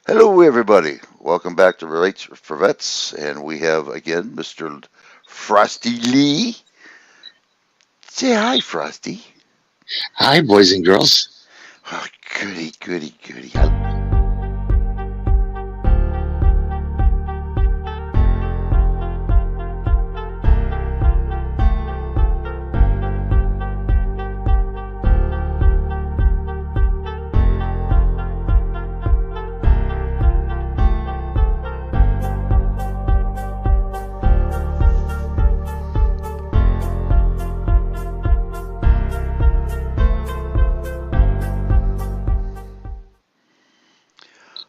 Hello, everybody. Welcome back to Rates for Vets, and we have again Mr. Frosty Lee. Say hi, Frosty. Hi, boys and girls. Oh, goody, goody, goody.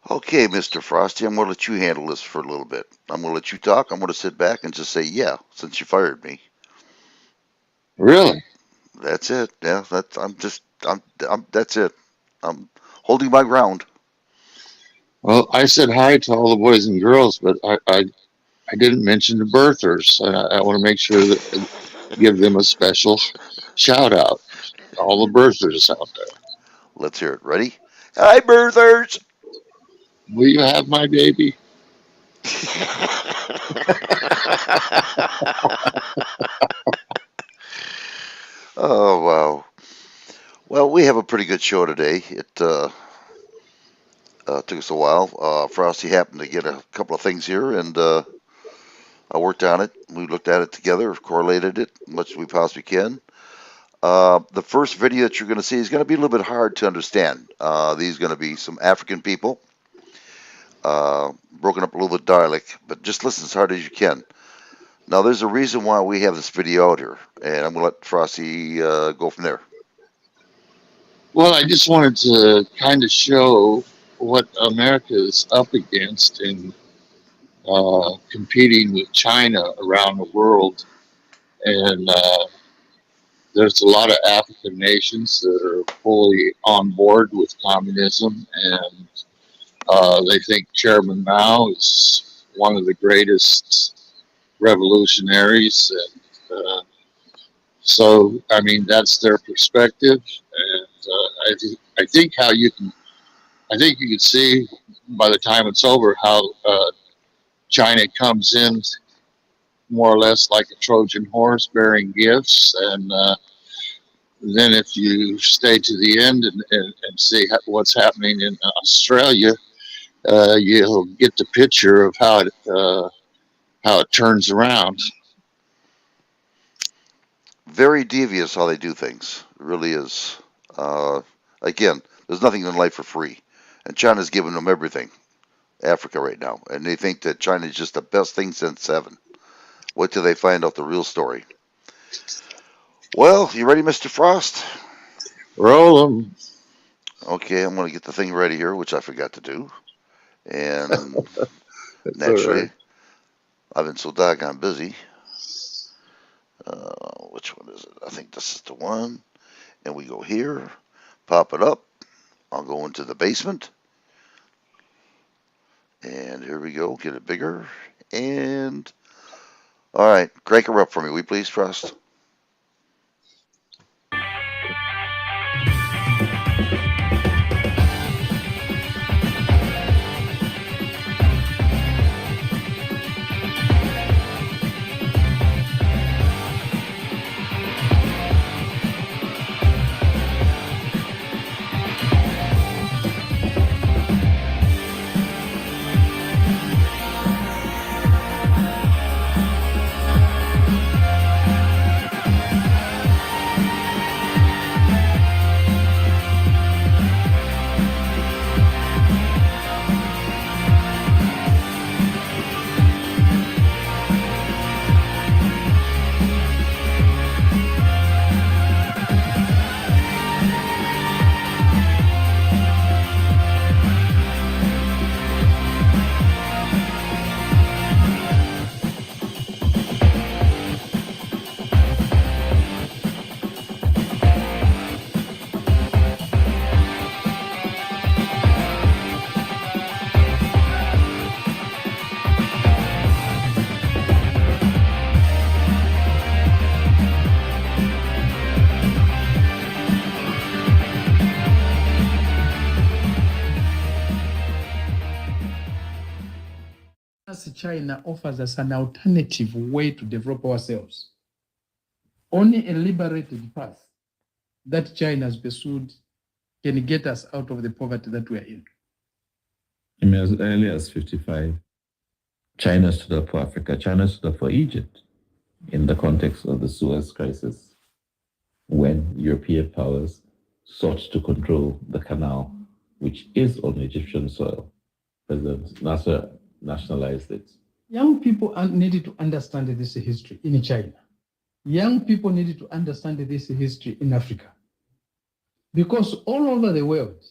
Okay, Mr. Frosty, I'm going to let you handle this for a little bit. I'm going to let you talk. I'm going to sit back and just say, yeah, since you fired me. Really? That's it. Yeah, that's it. I'm holding my ground. Well, I said hi to all the boys and girls, but I didn't mention the birthers. I want to make sure that give them a special shout out. All the birthers out there. Let's hear it. Ready? Hi, birthers. Will you have my baby? Oh, wow. Well, we have a pretty good show today. It took us a while. Frosty happened to get a couple of things here, and I worked on it. We looked at it together, correlated it as much as we possibly can. The first video that you're going to see is going to be a little bit hard to understand. These are going to be some African people, broken up a little bit dialect, but just listen as hard as you can. Now, there's a reason why we have this video out here, and I'm going to let Frosty go from there. Well, I just wanted to kind of show what America is up against in competing with China around the world. And there's a lot of African nations that are fully on board with communism, and they think Chairman Mao is one of the greatest revolutionaries. And I mean, that's their perspective. And I think how you can, I think you can see by the time it's over how China comes in more or less like a Trojan horse bearing gifts. And then if you stay to the end and see what's happening in Australia, you'll get the picture of how it turns around. Very devious how they do things. It really is. Uh, Again, there's nothing in life for free, and China's giving them everything. Africa right now, and they think that China is just the best thing since heaven. Wait till they find out the real story. Well, you ready, Mr. Frost? Roll them. Okay, I'm going to get the thing ready here, which I forgot to do. And That's all right. naturally, I've been so doggone busy. Which one is it? I think this is the one. And we go here, pop it up. I'll go into the basement. And here we go, get it bigger. And all right, crank her up for me, will you please, Frost? As China offers us an alternative way to develop ourselves. Only a liberated path that China has pursued can get us out of the poverty that we are in. I mean, as early as 55, China stood up for Africa. China stood up for Egypt in the context of the Suez Crisis, when European powers sought to control the canal, which is on Egyptian soil. President Nasser nationalized it. Young people needed to understand this history in China. Young people needed to understand this history in Africa. Because all over the world,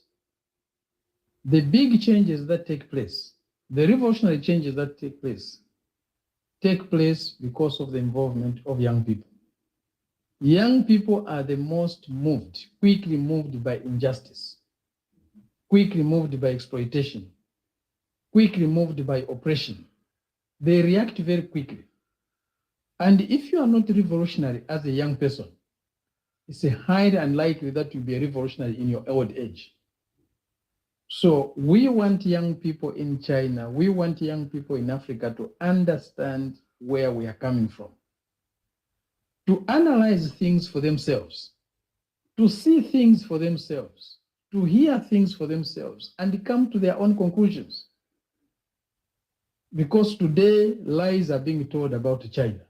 the big changes that take place, the revolutionary changes that take place because of the involvement of young people. Young people are the most moved, quickly moved by injustice, quickly moved by exploitation, quickly moved by oppression. They react very quickly. And if you are not revolutionary as a young person, it's highly unlikely that you'll be a revolutionary in your old age. So we want young people in China, we want young people in Africa to understand where we are coming from, to analyze things for themselves, to see things for themselves, to hear things for themselves, and come to their own conclusions. Because today, lies are being told about China.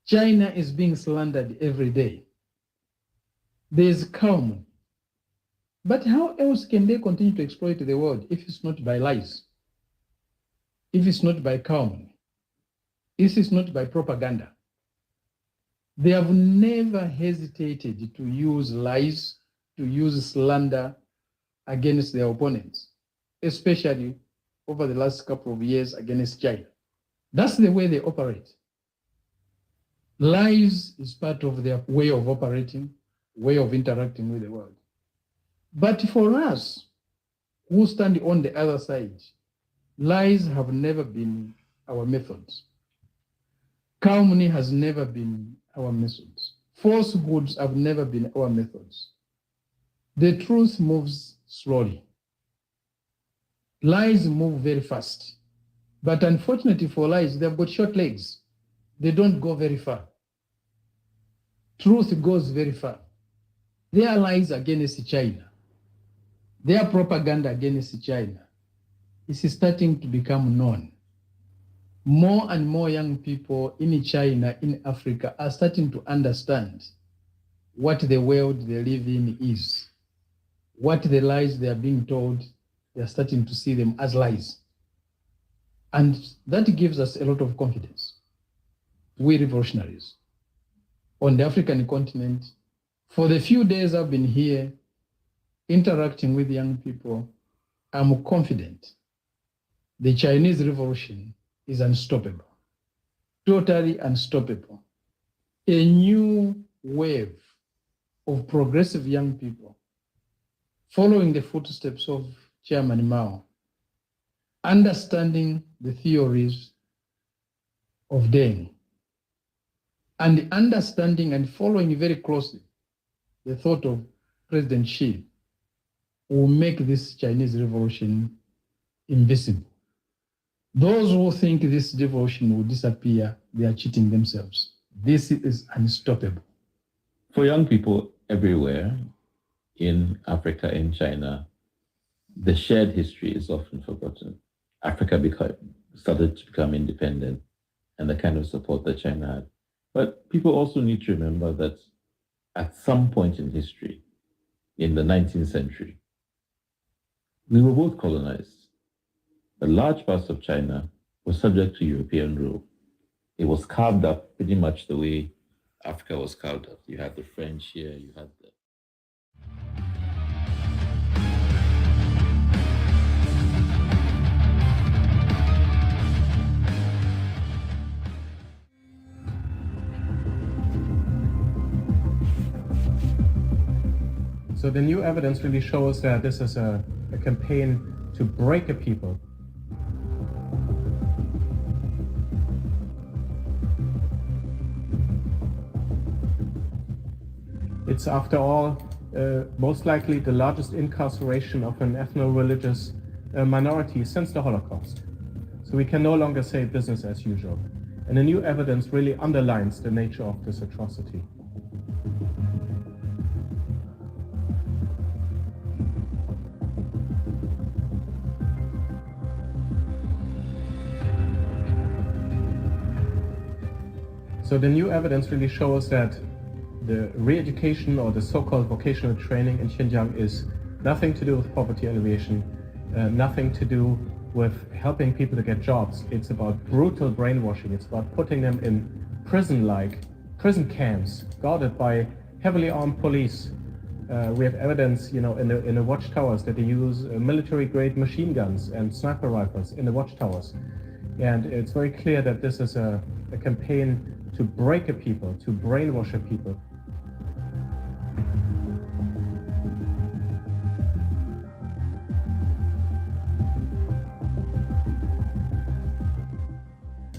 China is being slandered every day. There's calm. But how else can they continue to exploit the world if it's not by lies? If it's not by calm? If it's not by propaganda? They have never hesitated to use lies, to use slander against their opponents, especially over the last couple of years against China. That's the way they operate. Lies is part of their way of operating, way of interacting with the world. But for us, who stand on the other side, lies have never been our methods. Calumny has never been our methods. Falsehoods have never been our methods. The truth moves slowly. Lies move very fast. But unfortunately for lies, they've got short legs. They don't go very far. Truth goes very far. Their lies against China, their propaganda against China is starting to become known. More and more young people in China, in Africa, are starting to understand what the world they live in is. What the lies they are being told, they are starting to see them as lies. And that gives us a lot of confidence. We revolutionaries on the African continent, for the few days I've been here interacting with young people, I'm confident the Chinese revolution is unstoppable, totally unstoppable. A new wave of progressive young people following the footsteps of Chairman Mao, understanding the theories of Deng, and understanding and following very closely the thought of President Xi, will make this Chinese revolution invisible. Those who think this revolution will disappear, they are cheating themselves. This is unstoppable. For young people everywhere, in Africa, in China, the shared history is often forgotten. Africa started to become independent, and the kind of support that China had. But people also need to remember that at some point in history, in the 19th century, we were both colonized. The large parts of China were subject to European rule. It was carved up pretty much the way Africa was carved up. You had the French here, you had the So the new evidence really shows that this is a campaign to break a people. It's, after all, most likely the largest incarceration of an ethno-religious minority since the Holocaust. So we can no longer say business as usual. And the new evidence really underlines the nature of this atrocity. So the new evidence really shows that the re-education or the so-called vocational training in Xinjiang is nothing to do with poverty alleviation, nothing to do with helping people to get jobs. It's about brutal brainwashing. It's about putting them in prison camps, guarded by heavily armed police. We have evidence, in the watchtowers that they use military-grade machine guns and sniper rifles in the watchtowers. And it's very clear that this is a campaign to break a people, to brainwash a people.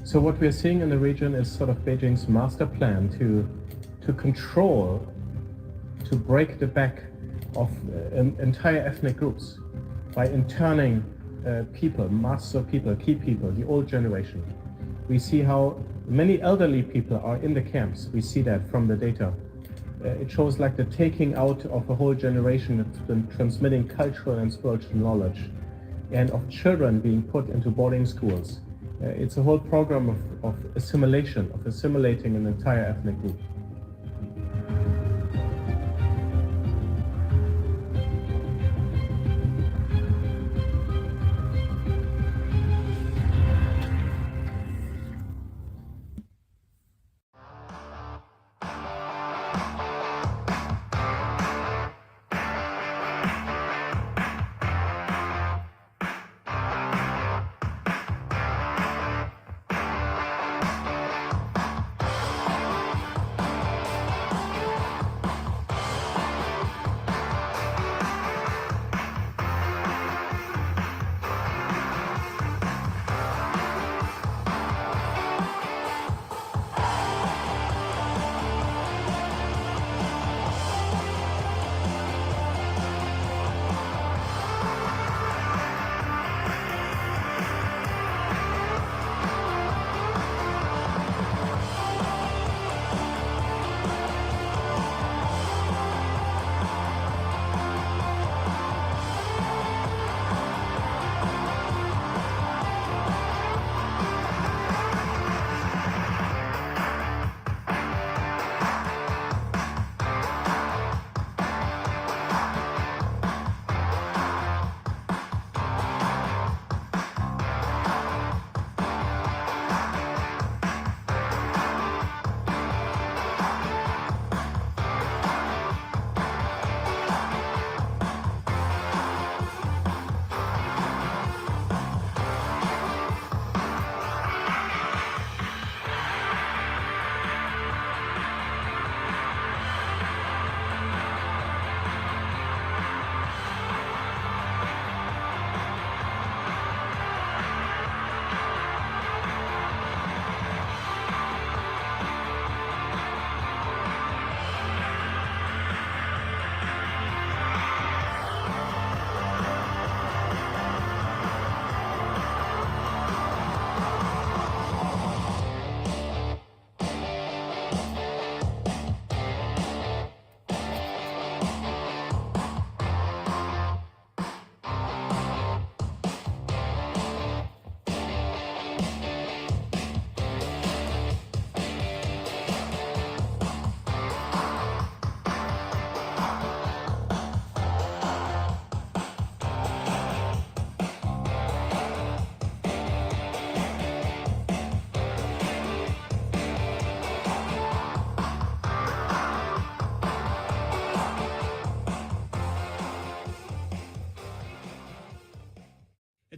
So what we're seeing in the region is sort of Beijing's master plan to control, to break the back of entire ethnic groups by interning people, masses of people, key people, the old generation. We see how many elderly people are in the camps. We see that from the data. It shows like the taking out of a whole generation that's been transmitting cultural and spiritual knowledge, and of children being put into boarding schools. It's a whole program of assimilation, of assimilating an entire ethnic group.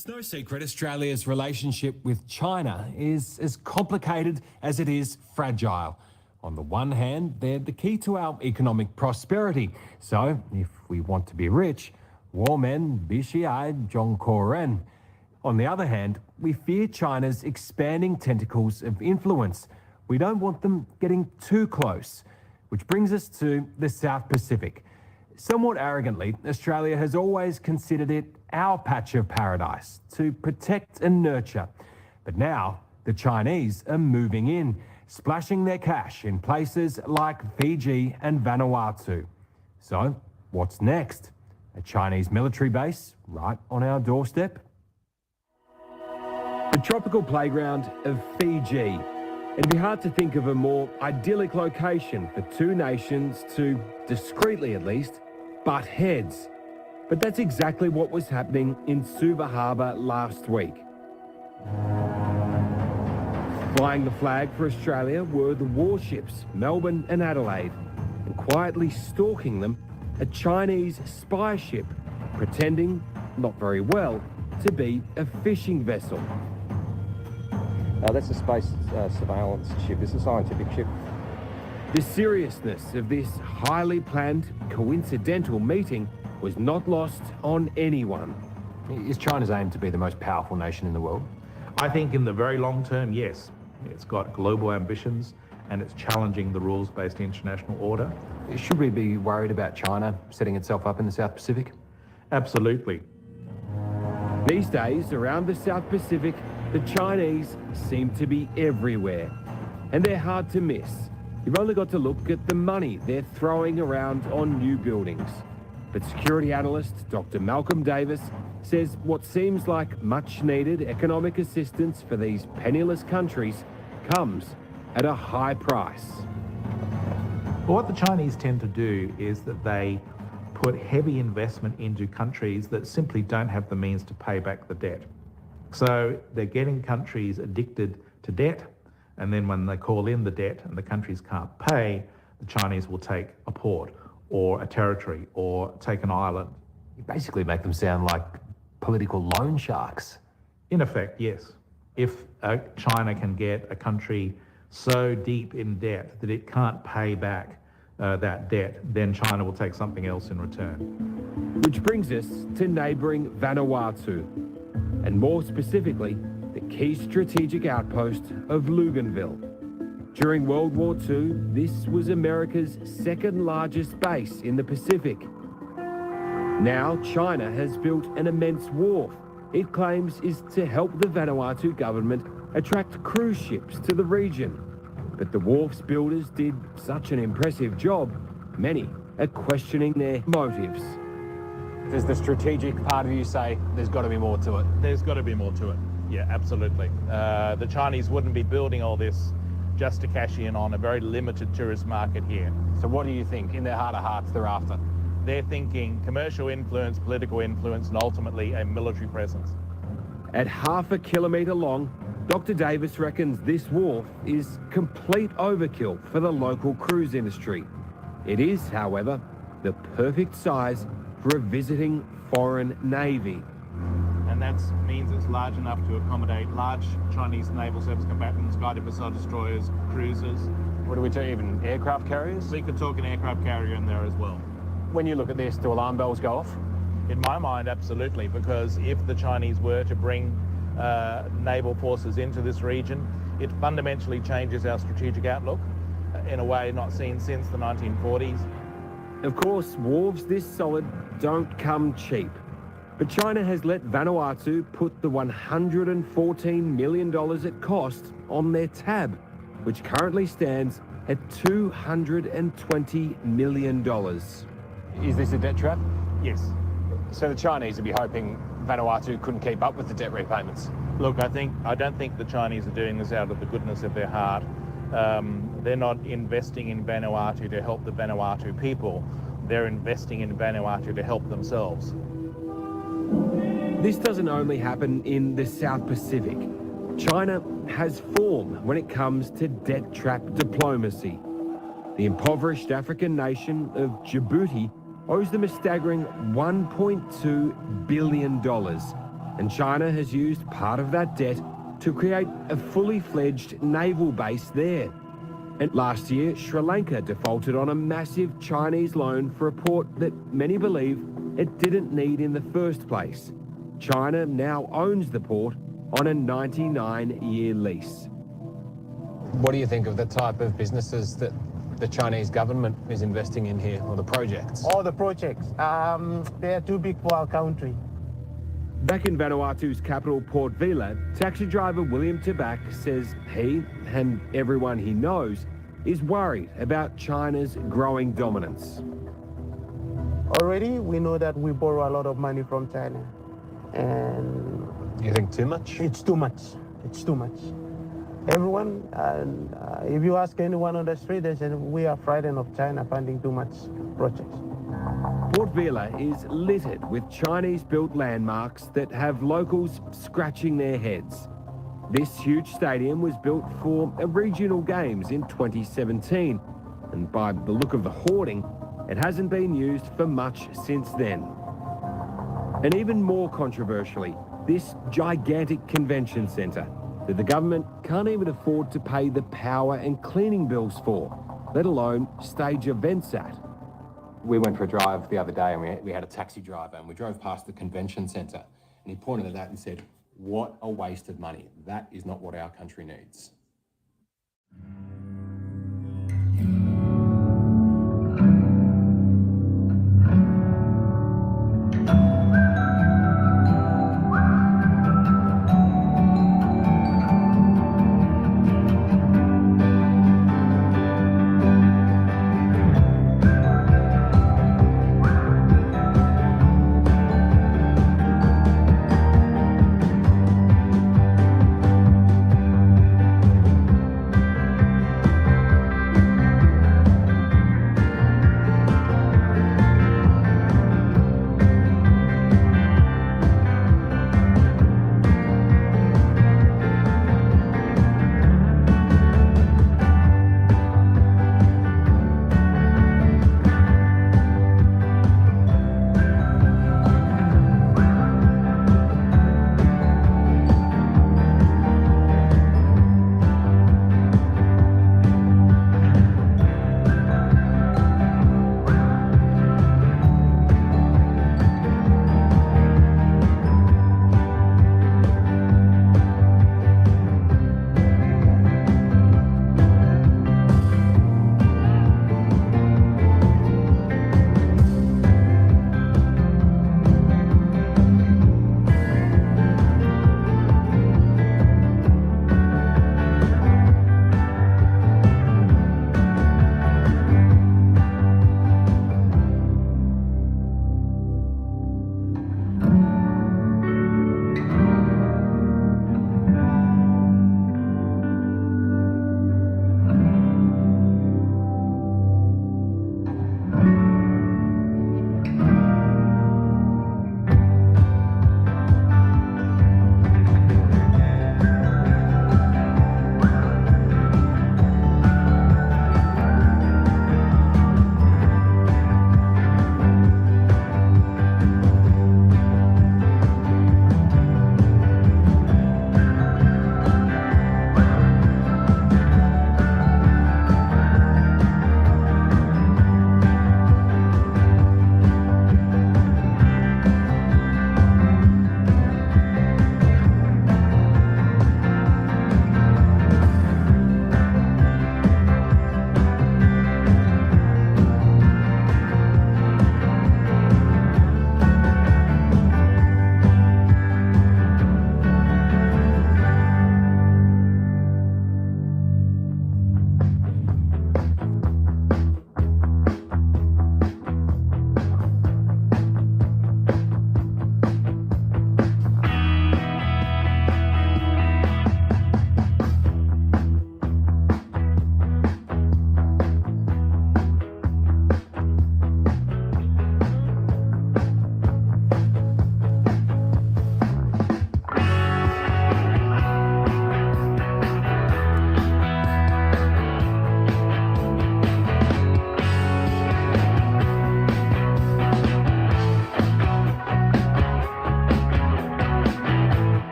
It's no secret Australia's relationship with China is as complicated as it is fragile. On the one hand, they're the key to our economic prosperity. So, if we want to be rich, women bishiai zhongkoren. On the other hand, we fear China's expanding tentacles of influence. We don't want them getting too close. Which brings us to the South Pacific. Somewhat arrogantly, Australia has always considered it our patch of paradise to protect and nurture. But now the Chinese are moving in, splashing their cash in places like Fiji and Vanuatu. So what's next? A Chinese military base right on our doorstep? The tropical playground of Fiji. It'd be hard to think of a more idyllic location for two nations to, discreetly at least, butt heads. But that's exactly what was happening in Suva Harbour last week. Flying the flag for Australia were the warships Melbourne and Adelaide, and quietly stalking them, a Chinese spy ship, pretending, not very well, to be a fishing vessel. That's a space surveillance ship. It's a scientific ship. The seriousness of this highly planned, coincidental meeting was not lost on anyone. Is China's aim to be the most powerful nation in the world? I think in the very long term, yes. It's got global ambitions and it's challenging the rules-based international order. Should we be worried about China setting itself up in the South Pacific? Absolutely. These days, around the South Pacific, the Chinese seem to be everywhere. And they're hard to miss. You've only got to look at the money they're throwing around on new buildings. But security analyst Dr. Malcolm Davis says what seems like much-needed economic assistance for these penniless countries comes at a high price. But what the Chinese tend to do is that they put heavy investment into countries that simply don't have the means to pay back the debt. So they're getting countries addicted to debt, and then when they call in the debt and the countries can't pay, the Chinese will take a port or a territory or take an island. You basically make them sound like political loan sharks. In effect, yes. If China can get a country so deep in debt that it can't pay back that debt, then China will take something else in return. Which brings us to neighbouring Vanuatu, and more specifically, the key strategic outpost of Luganville. During World War II, this was America's second largest base in the Pacific. Now, China has built an immense wharf it claims is to help the Vanuatu government attract cruise ships to the region. But the wharf's builders did such an impressive job, many are questioning their motives. Does the strategic part of you say there's got to be more to it? There's got to be more to it. Yeah, absolutely. The Chinese wouldn't be building all this just to cash in on a very limited tourist market here. So what do you think, in their heart of hearts, they're after? They're thinking commercial influence, political influence, and ultimately a military presence. At half a kilometre long, Dr. Davis reckons this wharf is complete overkill for the local cruise industry. It is, however, the perfect size for a visiting foreign navy. And that means it's large enough to accommodate large Chinese naval service combatants, guided missile destroyers, cruisers. What do we do, even aircraft carriers? We could talk an aircraft carrier in there as well. When you look at this, do alarm bells go off? In my mind, absolutely, because if the Chinese were to bring naval forces into this region, it fundamentally changes our strategic outlook in a way not seen since the 1940s. Of course, wharves this solid don't come cheap. But China has let Vanuatu put the $114 million it cost on their tab, which currently stands at $220 million. Is this a debt trap? Yes. So the Chinese would be hoping Vanuatu couldn't keep up with the debt repayments? Look, I don't think the Chinese are doing this out of the goodness of their heart. They're not investing in Vanuatu to help the Vanuatu people. They're investing in Vanuatu to help themselves. This doesn't only happen in the South Pacific. China has form when it comes to debt trap diplomacy. The impoverished African nation of Djibouti owes them a staggering $1.2 billion. And China has used part of that debt to create a fully fledged naval base there. And last year, Sri Lanka defaulted on a massive Chinese loan for a port that many believe it didn't need in the first place. China now owns the port on a 99-year lease. What do you think of the type of businesses that the Chinese government is investing in here, or the projects? All the projects, they are too big for our country. Back in Vanuatu's capital, Port Vila, taxi driver William Tabak says he and everyone he knows is worried about China's growing dominance. Already, we know that we borrow a lot of money from China, and You think too much? it's too much. It's too much. Everyone, if you ask anyone on the street, they say we are frightened of China funding too much projects. Port Vila is littered with Chinese-built landmarks that have locals scratching their heads. This huge stadium was built for a regional games in 2017, and by the look of the hoarding, it hasn't been used for much since then. And even more controversially, this gigantic convention centre that the government can't even afford to pay the power and cleaning bills for, let alone stage events at. We went for a drive the other day and we had a taxi driver and we drove past the convention centre and he pointed at that and said, "What a waste of money. That is not what our country needs."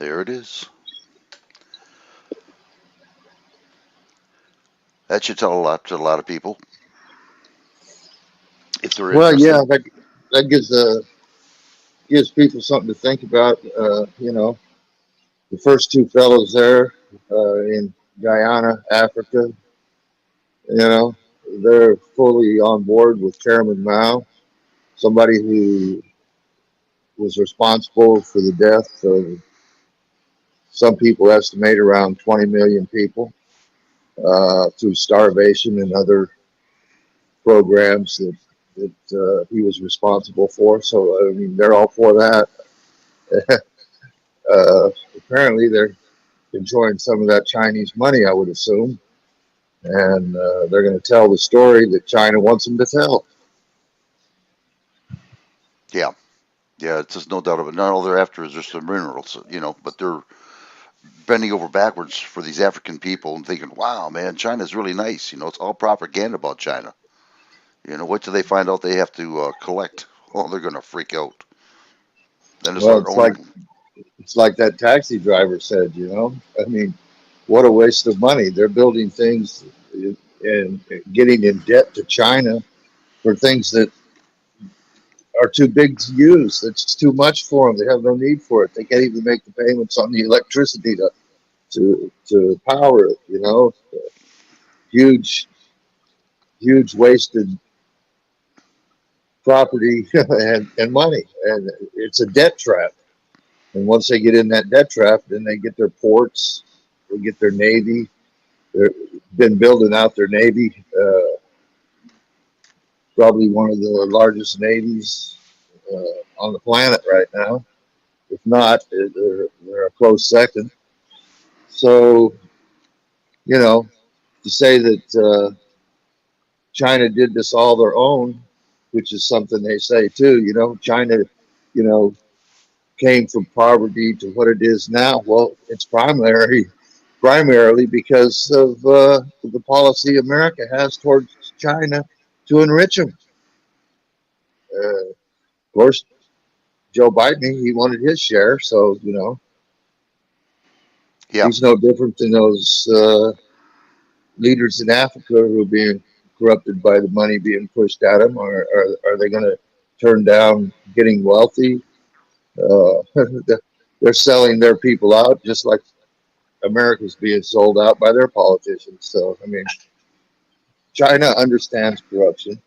There it is. That should tell a lot to a lot of people if they're Well, interested. yeah, that gives people something to think about. The first two fellows there in Guyana, Africa, you know, they're fully on board with Chairman Mao, somebody who was responsible for the death of, some people estimate, around 20 million people through starvation and other programs that he was responsible for. So, I mean, they're all for that. Apparently, they're enjoying some of that Chinese money, I would assume. And they're going to tell the story that China wants them to tell. Yeah, yeah, it's just no doubt of it. Not all they're after is just the minerals, but they're bending over backwards for these African people and thinking, wow, man, China's really nice. It's all propaganda about China. Wait till they find out they have to collect. Oh, they're going to freak out. Then it's Well, our own. it's like that taxi driver said. I mean, what a waste of money. They're building things and getting in debt to China for things that are too big to use. It's too much for them. They have no need for it. They can't even make the payments on the electricity to power it. Huge, huge wasted property and money. And it's a debt trap. And once they get in that debt trap, then they get their ports, they get their navy. They've been building out their navy, probably one of the largest navies on the planet right now. If not, they're a close second. So, you know, to say that China did this all their own, which is something they say too. China, you know, came from poverty to what it is now. Well, it's primarily because of the policy America has towards China to enrich them. Of course, Joe Biden, he wanted his share, so Yeah, he's no different than those leaders in Africa who are being corrupted by the money being pushed at them. Are they going to turn down getting wealthy? They're selling their people out just like America's being sold out by their politicians. So, I mean, China understands corruption.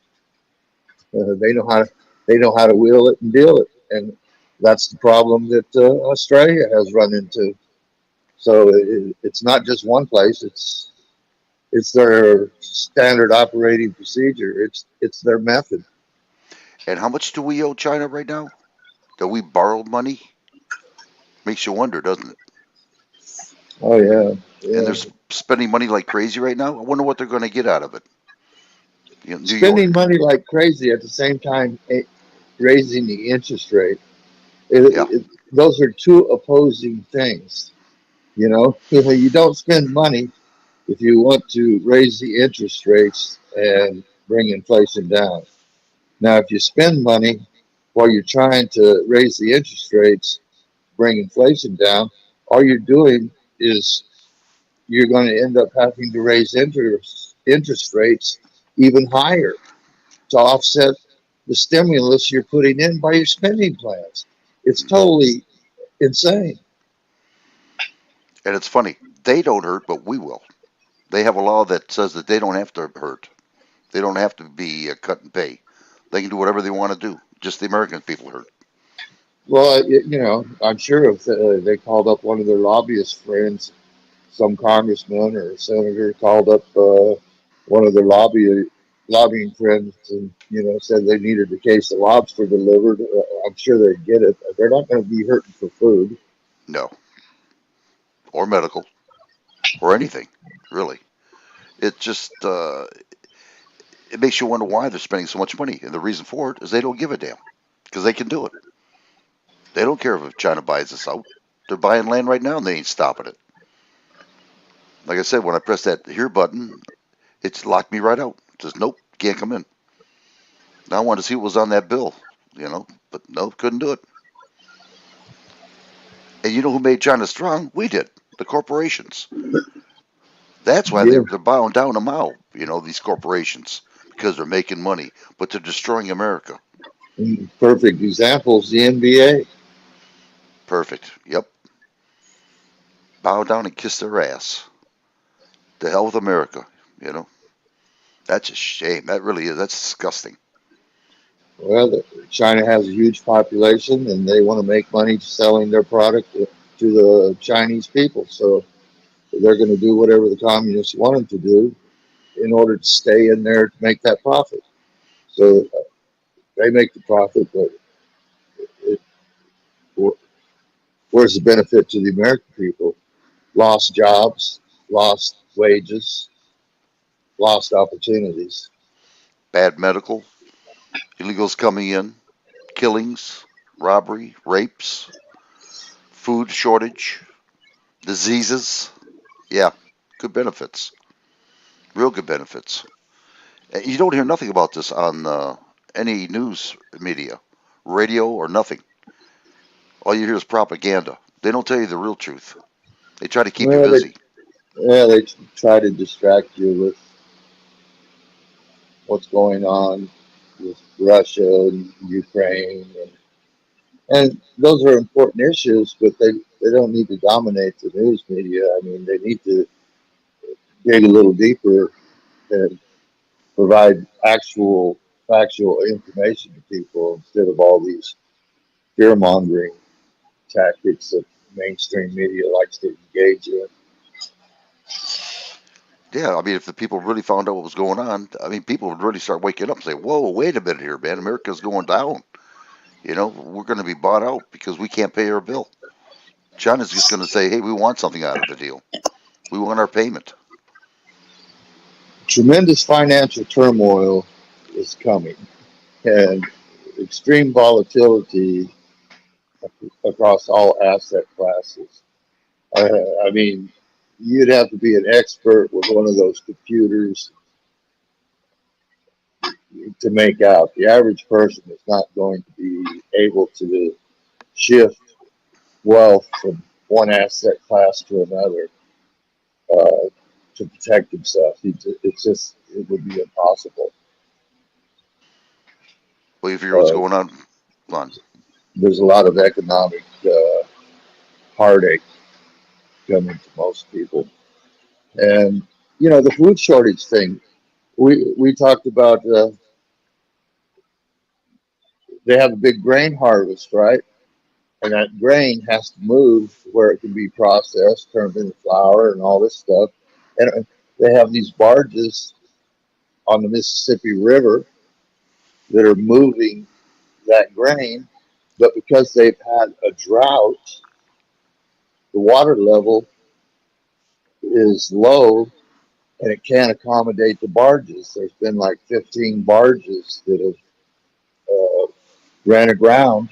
They know how to wheel it and deal it, and that's the problem that Australia has run into. So it's not just one place. It's their standard operating procedure. It's their method. and how much do we owe China right now? That we borrowed money? Makes you wonder, doesn't it? Oh yeah, And yeah. they're spending money like crazy right now. I wonder what they're going to get out of it. New Spending York. money like crazy at the same time raising the interest rate. Yeah. Those are two opposing things. You don't spend money if you want to raise the interest rates and bring inflation down. Now, if you spend money while you're trying to raise the interest rates, bring inflation down, all you're doing is you're going to end up having to raise interest rates even higher to offset the stimulus you're putting in by your spending plans. It's Hmm. totally insane. And it's funny. They don't hurt, but we will. They have a law that says that they don't have to hurt. They don't have to be a cut and pay. They can do whatever they want to do. Just the American people hurt. Well, I'm sure if they called up one of their lobbyist friends, some congressman or senator called up one of their lobbying friends and said they needed a case of lobster delivered, I'm sure they'd get it. They're not going to be hurting for food. No. Or medical. Or anything. Really. It just it makes you wonder why they're spending so much money. And the reason for it is they don't give a damn. Because they can do it. They don't care if China buys us out. They're buying land right now and they ain't stopping it. Like I said, when I press that here button, it's locked me right out. It says, nope, can't come in. Now I wanted to see what was on that bill, but no, couldn't do it. And you know who made China strong? We did. The corporations. That's why Yeah, they're bowing down to Mao. These corporations because they're making money, but they're destroying America. perfect examples, the NBA. Perfect. Yep. Bow down and kiss their ass. To hell with America. You know. That's a shame. That really is. That's disgusting. Well, China has a huge population, and they want to make money selling their product to the Chinese people. So they're going to do whatever the communists want them to do in order to stay in there to make that profit. So they make the profit, but it, where's the benefit to the American people? Lost jobs, lost wages, lost opportunities. Bad medical, illegals coming in, killings, robbery, rapes, food shortage, diseases. Yeah, good benefits. Real good benefits. And you don't hear nothing about this on any news media, radio, or nothing. All you hear is propaganda. They don't tell you the real truth. They try to keep you Well, busy. they try to distract you with what's going on with Russia and Ukraine, and those are important issues, but they don't need to dominate the news media. I mean, they need to dig a little deeper and provide actual factual information to people instead of all these fear mongering tactics that mainstream media likes to engage in. Yeah, I mean, if the people really found out what was going on, I mean, people would really start waking up and say, "Whoa, wait a minute here, man! America's going down. We're going to be bought out because we can't pay our bill." China's just going to say, "Hey, we want something out of the deal. We want our payment." Tremendous financial turmoil is coming, and extreme volatility across all asset classes. I mean, you'd have to be an expert with one of those computers to make out. The average person is not going to be able to shift wealth from one asset class to another to protect himself. It would be impossible. Well, if you hear what's Uh, going on, there's a lot of economic heartache coming to most people, and the food shortage thing. We talked about. They have a big grain harvest, right? And that grain has to move where it can be processed, turned into flour and all this stuff. And they have these barges on the Mississippi River that are moving that grain, but because they've had a drought, the water level is low and it can't accommodate the barges. There's been like 15 barges that have ran aground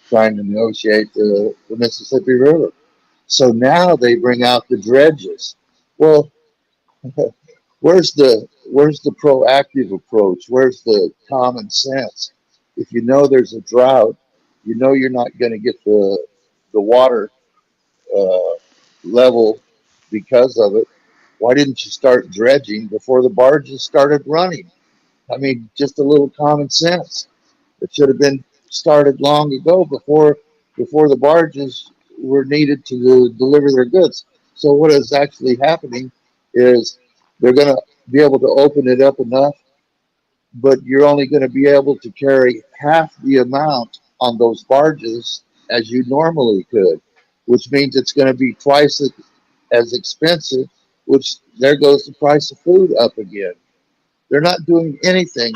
trying to negotiate the Mississippi River. So now they bring out the dredges. Well, where's the proactive approach? Where's the common sense? If you know there's a drought, you know you're not going to get the water uh, level because of it. Why didn't you start dredging before the barges started running? I mean, just a little common sense. It should have been started long ago before the barges were needed to deliver their goods. So what is actually happening is they're going to be able to open it up enough, but you're only going to be able to carry half the amount on those barges as you normally could, which means it's going to be twice as expensive, which there goes the price of food up again. They're not doing anything.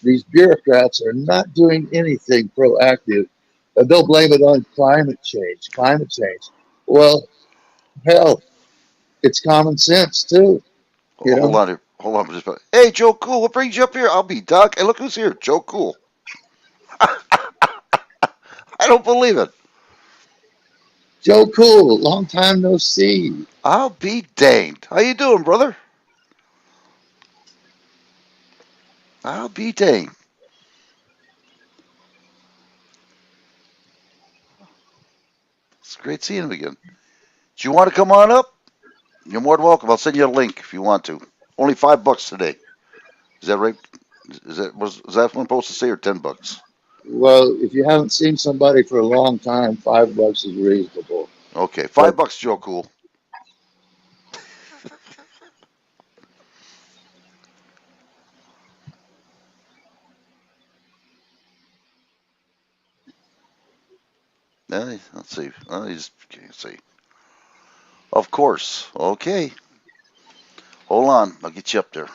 These bureaucrats are not doing anything proactive. They'll blame it on climate change. Climate change. Well, hell, it's common sense too. You hold know, on here. Hold on just a minute. Hey, Joe Cool, what brings you up here? I'll be Doc. Hey, look who's here. Joe Cool. I don't believe it. Joe Cool, long time no see. I'll be danged. How you doing, brother? I'll be danged. great seeing him again. Do you want to come on up? You're more than welcome. I'll send you a link if you want to. Only $5 today. Is that right? Was that what I'm supposed to say, or $10? Well, if you haven't seen somebody for a long time, $5 is reasonable. Okay, But $5, Joe. Cool. Let's see. He's can't see. Of course. Okay. Hold on. I'll get you up there.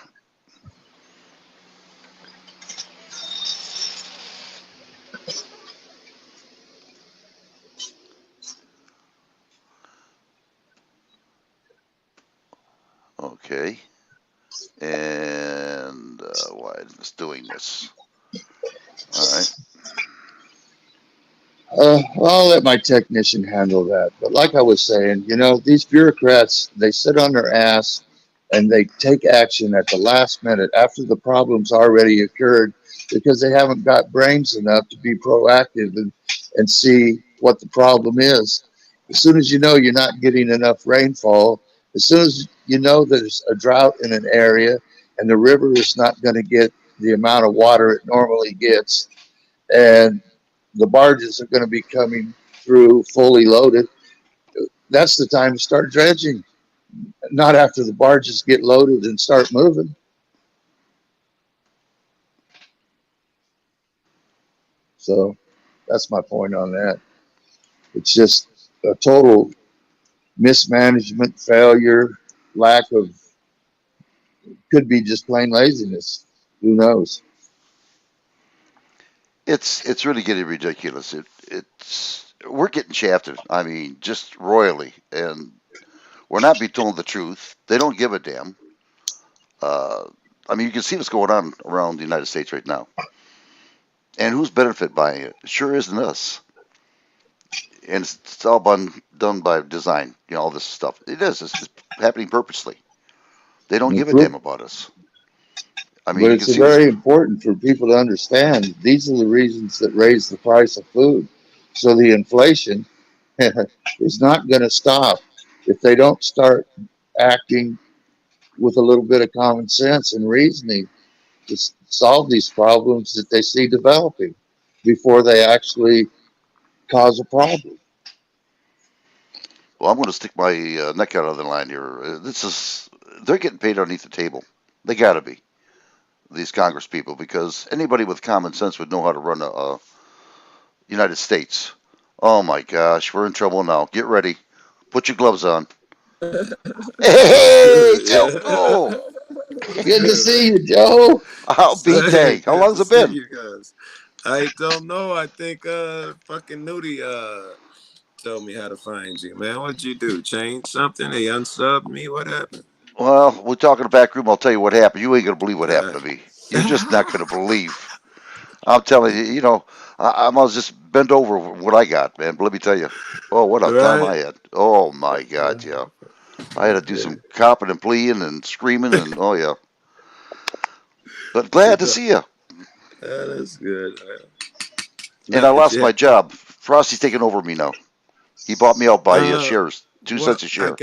Okay. And why is this doing this? All right. I'll let my technician handle that. But like I was saying, these bureaucrats, they sit on their ass and they take action at the last minute after the problem's already occurred because they haven't got brains enough to be proactive and see what the problem is. As soon as you know you're not getting enough rainfall, as soon as you know there's a drought in an area and the river is not going to get the amount of water it normally gets, and the barges are going to be coming through fully loaded, that's the time to start dredging, not after the barges get loaded and start moving. So that's my point on that. It's just a total mismanagement, failure, lack of, could be just plain laziness. Who knows? It's really getting ridiculous. It's we're getting shafted. I mean, just royally, and we're not being told the truth. They don't give a damn. Uh, I mean, you can see what's going on around the United States right now, and who's benefit by it? It sure isn't us. And it's all done by design. All this stuff. It is. It's happening purposely. They don't give a damn about us. I mean, But you can it's see what's. very important for people to understand these are the reasons that raise the price of food. So the inflation is not going to stop if they don't start acting with a little bit of common sense and reasoning to solve these problems that they see developing before they actually cause a problem. Well, I'm going to stick my neck out of the line here. This is they're getting paid underneath the table. They got to be these Congress people because anybody with common sense would know how to run a United States. Oh my gosh, we're in trouble now. Get ready. Put your gloves on. Hey, Joe, cool. Good to see you, Joe. I'll be dang. How long's it been? Well, we're talking in the back room. I'll tell you what happened. You ain't gonna believe what happened to me. You're just not gonna believe. I'm telling you. I must just bend over what I got, man. But let me tell you. Oh, what a time I had. Oh my God, yeah. I had to do some copping and pleading and screaming and oh yeah. But glad to see you. And I lost my job. Frosty's taking over me now. He bought me out by shares, 2 cents a share.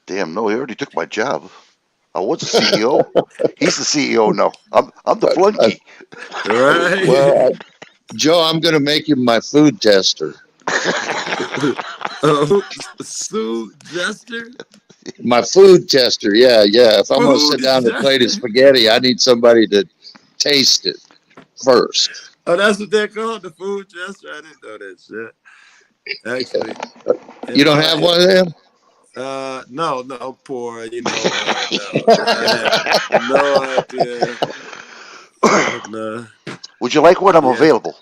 Damn, no, he already took my job. I was a CEO. He's the CEO now. I'm the flunky. Well, Joe, I'm going to make you my food tester. My food tester. Yeah, yeah. If I'm going to sit down with a plate of spaghetti, I need somebody to taste it first. You don't have one of them? Would you like one? I'm available.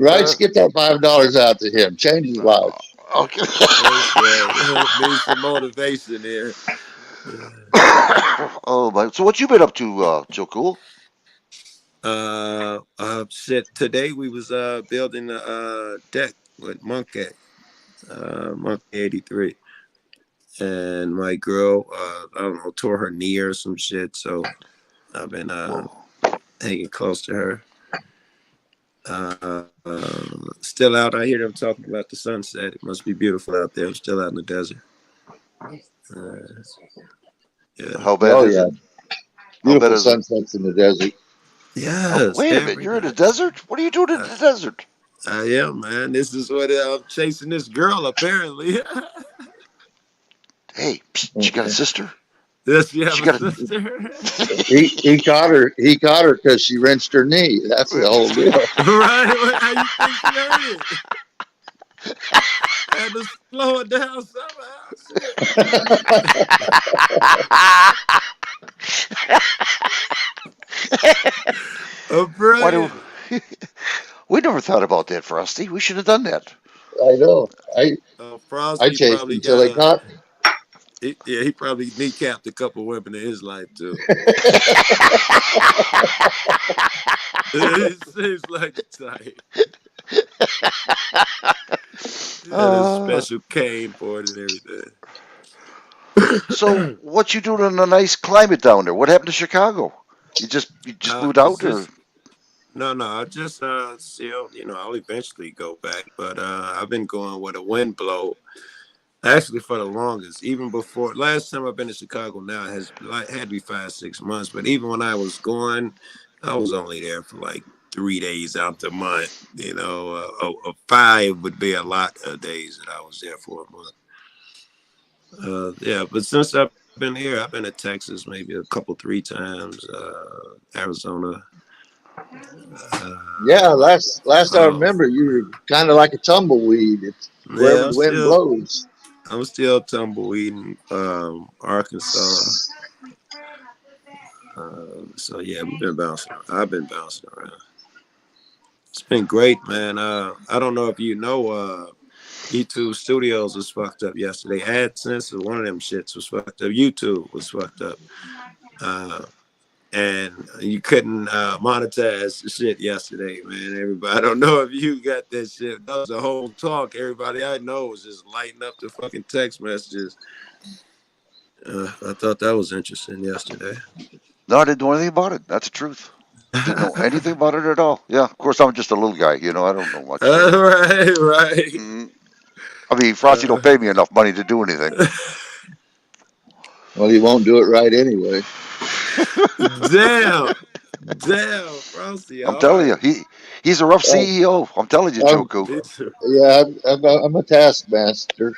Right, get that $5 out to him. Change his life. Okay. That's right. Need some motivation here. Oh my! So what you been up to, Joe Cool? Shit. Today we was building a deck with Monkey, Monkey 83, and my girl, I don't know, tore her knee or some shit. So I've been Whoa. hanging close to her. Still out. I hear them talking about the sunset. It must be beautiful out there. I'm still out in the desert. Yeah. How bad Oh is yeah, it? How bad beautiful is it? sunsets in the desert. Yes. Wait a minute! Every You're in the day. desert? What are you doing in I, the desert? I am, man. This is what I'm chasing this girl, apparently. Hey, psst, she got a sister. Does she have She a got a. sister? He caught her. He caught her because she wrenched her knee. That's the whole deal. Right? How you think she heard it? Had to slow it down somehow. Shit. Why do Brilliant. we never thought about that, Frosty? We should have done that. I know. I Frosty chased probably until got they a. caught me. He probably kneecapped a couple women in his life too. It seems like the type. He had a Uh, special cane for it and everything. so what you doing in a nice climate down there? What happened to Chicago? You just moved It's out, or just no. I just still, I'll eventually go back, but I've been going where the wind blow. Actually, for the longest, even before last time I've been to Chicago, now it has like had to be 5 6 months. But even when I was going, I was only there for like 3 days out the month. Five would be a lot of days that I was there for a month. Yeah, but since I've been here, I've been to Texas maybe a couple, 3 times. Arizona. Yeah, last I Oh, remember, you were kind of like a tumbleweed. It's wherever yeah, the wind blows. I'm still tumbleweed in Arkansas. So yeah, we've been bouncing. I've been bouncing around. It's been great, man. I don't know if you know, YouTube Studios was fucked up yesterday. AdSense or one of them shits was fucked up. YouTube was fucked up. Uh, and you couldn't monetize the shit yesterday, man. Everybody, I don't know if you got that shit. That was a whole talk. Everybody I know was just lighting up the fucking text messages. I thought that was interesting yesterday. no? I didn't know anything about it. That's the truth. Didn't know anything about it at all. Yeah, of course I'm just a little guy. I don't know much. So, Right. mm, I mean, Frosty Uh, don't pay me enough money to do anything. Well, you won't do it right anyway. damn, damn, Frosty, I'm telling you, hard. he's a rough Uh, CEO. I'm telling you, I'm, Joku. Me too. yeah, I'm a taskmaster.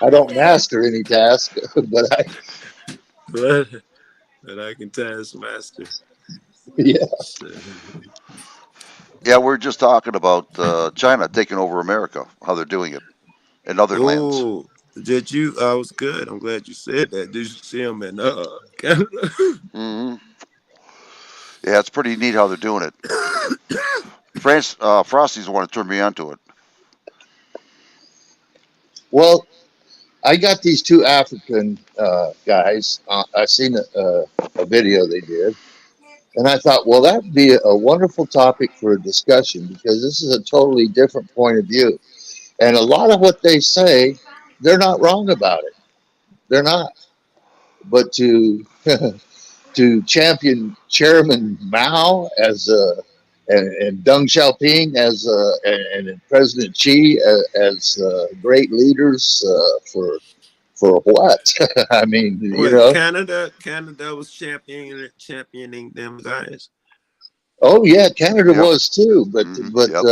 I don't master any task, but But I can taskmaster. yeah. Yeah, we're just talking about China taking over America, how they're doing it in other lands. Oh, did you? I was good. I'm glad you said that. Did you see him in Canada? Hmm. Yeah, it's pretty neat how they're doing it. Frosty's the one that turned me onto it. Well, I got these two African guys. I seen a video they did, and I thought, well, that'd be a wonderful topic for a discussion because this is a totally different point of view. And a lot of what they say, they're not wrong about it. They're not. But to champion Chairman Mao and Deng Xiaoping and President Xi as great leaders for what? I mean, Wait, Canada was championing them guys. Oh yeah, Canada Yep. was too, but Hmm. but Yep.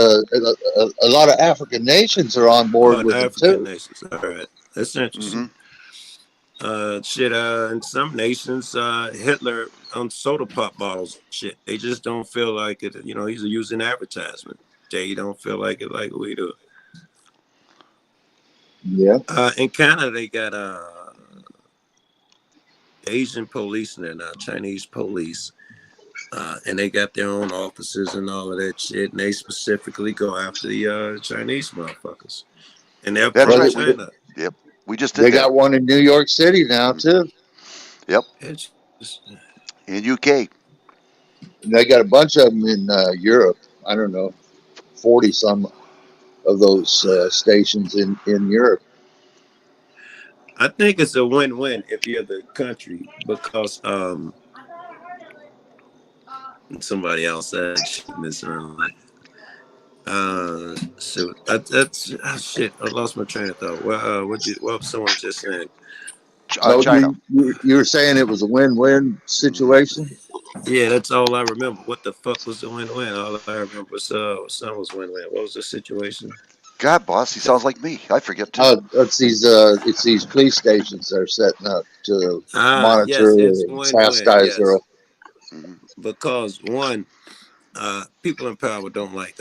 a lot of African nations are on board Oh, the with them African too. nations. All right, that's Hmm. interesting. Shit. In some nations, Hitler on soda pop bottles and shit. They just don't feel like it. He's using advertisement. They don't feel like it like we do. Yeah. In Canada, they got Asian police in there now, Chinese police, And they got their own offices and all of that shit. And they specifically go after the Chinese motherfuckers. And they're That's Well, pro right. China. Yep, we just did they that. got one in New York City now too. Yep, It's just, in UK. And they got a bunch of them in Europe. I don't know, 40 some of those stations in Europe. I think it's a win-win if you're the country because somebody else said shit in this room. So that's shit. I lost my train of thought. Well, what someone just said. No, China. you were saying it was a win-win situation. Yeah, that's all I remember. What the fuck was the win-win? All I remember was son was win-win. What was the situation? God, boss, he sounds like me. I forget too. It's these police stations that are setting up to monitor Yes, it's and win-win. chastise their. Yes, Mhm. because one, people in power don't like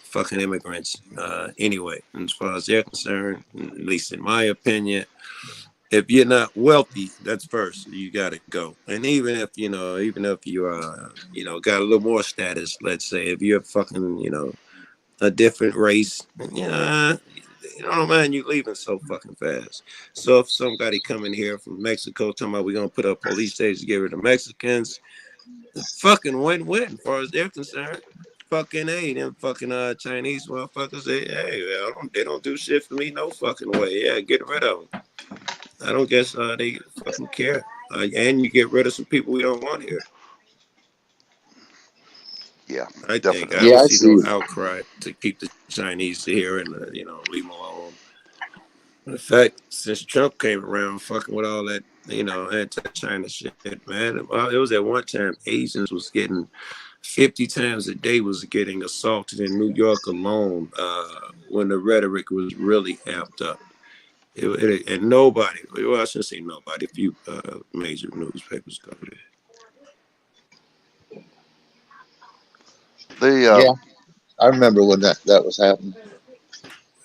fucking immigrants anyway. And as far as they're concerned, at least in my opinion, if you're not wealthy, that's first. You got to go. And even if you got a little more status, let's say, if you're fucking, a different race, man, you leaving so fucking fast. So if somebody coming here from Mexico talking about we're gonna put up police stations to get rid of Mexicans, fucking win-win as far as they're concerned. Fucking them fucking Chinese motherfuckers. They don't do shit for me no fucking way. Yeah, get rid of them. I don't guess they fucking care. And you get rid of some people we don't want here. Yeah, I think I definitely. don't Yeah, I see no see. outcry to keep the Chinese here and leave them alone. In fact, since Trump came around, fucking with all that anti-China shit, man, it was at one time Asians was getting 50 times a day was getting assaulted in New York alone when the rhetoric was really amped up. And nobody, well, I shouldn't say nobody, a few major newspapers covered it. They Yeah, I remember when that was happening.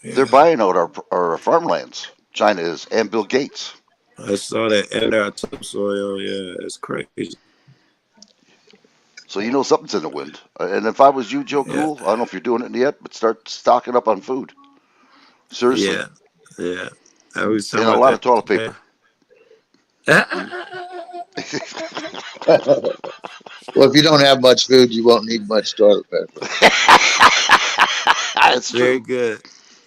they're Yeah, buying out our farmlands. China is, and Bill Gates. I saw that, and our topsoil. Yeah, it's crazy. So you know something's in the wind. And if I was you, Joe Yeah, Cool, I don't know if you're doing it yet, but start stocking up on food. Seriously, yeah, yeah. I was talking and a about lot of that toilet today. paper. Mm. Well, if you don't have much food, you won't need much toilet paper. That's Very true. good.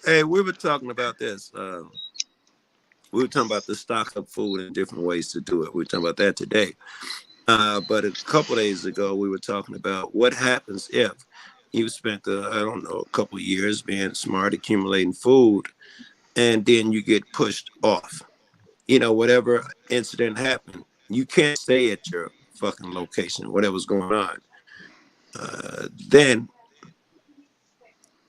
Hey, we were talking about this. We were talking about the stock up food and different ways to do it. We were talking about that today. But a couple days ago, we were talking about what happens if you spent, I don't know, a couple years being smart, accumulating food, and then you get pushed off. Whatever incident happened, you can't stay at your fucking location, whatever's going on. Then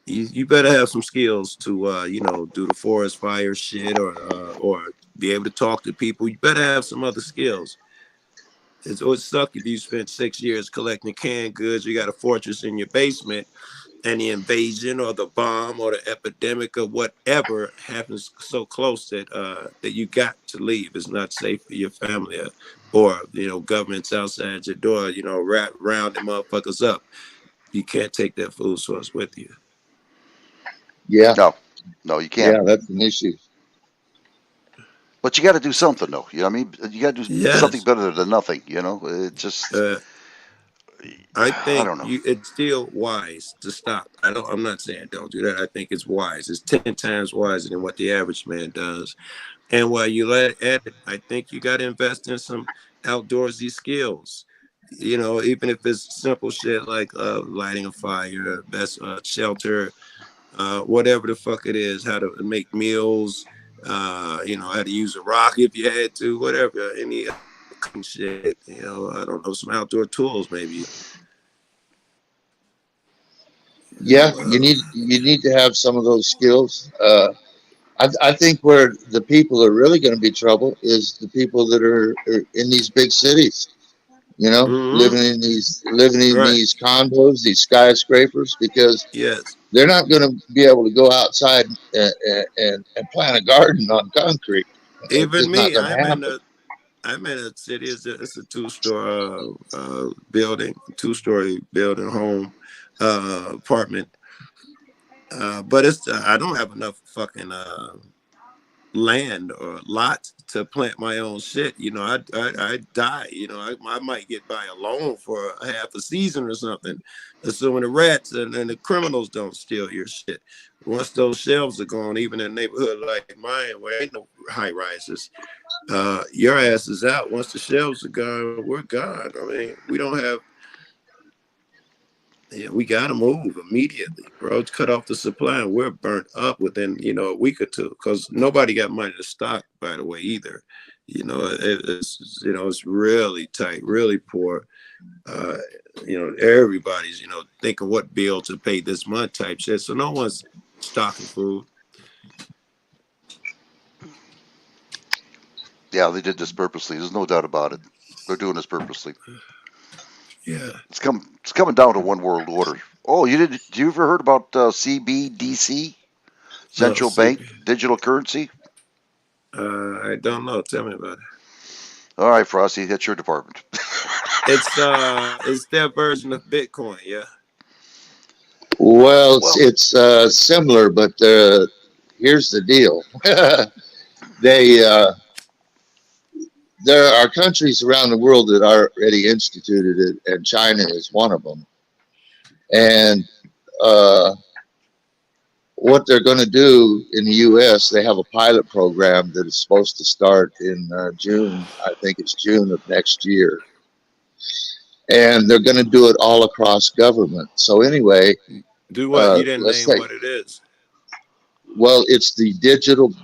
you better have some skills to, do the forest fire shit or be able to talk to people. You better have some other skills. It would suck if you spent 6 years collecting canned goods. You got a fortress in your basement, and the invasion or the bomb or the epidemic or whatever happens so close that you got to leave. It's not safe for your family, or governments outside your door. Round them motherfuckers up. You can't take that food source with you. Yeah, No, no, you can't. yeah, that's an issue. But you got to do something, though. You know what I mean? You got to do something Yes. better than nothing. It just, Uh, I I think don't know. it's still wise to stop. I'm not saying don't do that. I think it's wise. It's 10 times wiser than what the average man does. And while you let at it, I think you got to invest in some outdoorsy skills. Even if it's simple shit like lighting a fire, best shelter, whatever the fuck it is, how to make meals, how to use a rock if you had to, whatever, any cooking shit, I don't know, some outdoor tools maybe. You Yeah, know, you need to have some of those skills. I think where the people are really going to be trouble is the people that are in these big cities. mm-hmm, living in right. these condos, these skyscrapers, because Yes. they're not going to be able to go outside and plant a garden on concrete. It's Even just not me, going to I'm in happen. the I'm in a city. It's a two-story building, two-story building, home, apartment. But it's I don't have enough fucking land or lot to plant my own shit. You know, I die. You know, I might get by a loan for a half a season or something, assuming the rats and the criminals don't steal your shit. Once those shelves are gone, even in a neighborhood like mine where ain't no high rises, your ass is out. Once the shelves are gone, we're gone. I mean, we don't have. Yeah, we got to move immediately, bro. It's cut off the supply, and we're burnt up within a week or two. Because nobody got money to stock, by the way, either. It's really tight, really poor. Uh, everybody's thinking what bill to pay this month type shit. So no one's stocking food. Yeah, they did this purposely. There's no doubt about it. They're doing this purposely. Yeah. It's coming down to one world order. Oh, did you ever heard about CBDC, No, central bank digital currency? I don't know. Tell me about it. All right, Frosty, that's your department. It's their version of Bitcoin. Yeah. Well, it's similar, but here's the deal. they There are countries around the world that already instituted it, and China is one of them. And uh, what they're going to do in the U.S., they have a pilot program that is supposed to start in June. I think it's June of next year. And they're going to do it all across government. So anyway, Do what? You didn't let's name say, what it is. well, it's the digital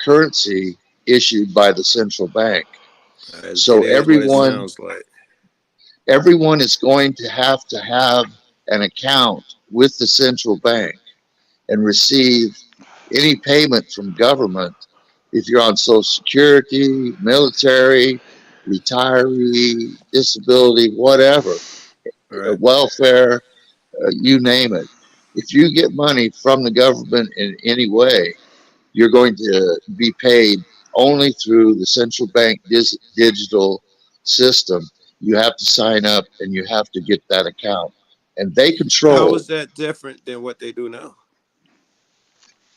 currency issued by the central bank. So It is what it sounds like. everyone is going to have an account with the central bank and receive any payment from government if you're on Social Security, military, retiree, disability, whatever, Right. welfare, you name it. If you get money from the government in any way, you're going to be paid only through the central bank digital system. You have to sign up and you have to get that account. And they How control is that different than what they do now?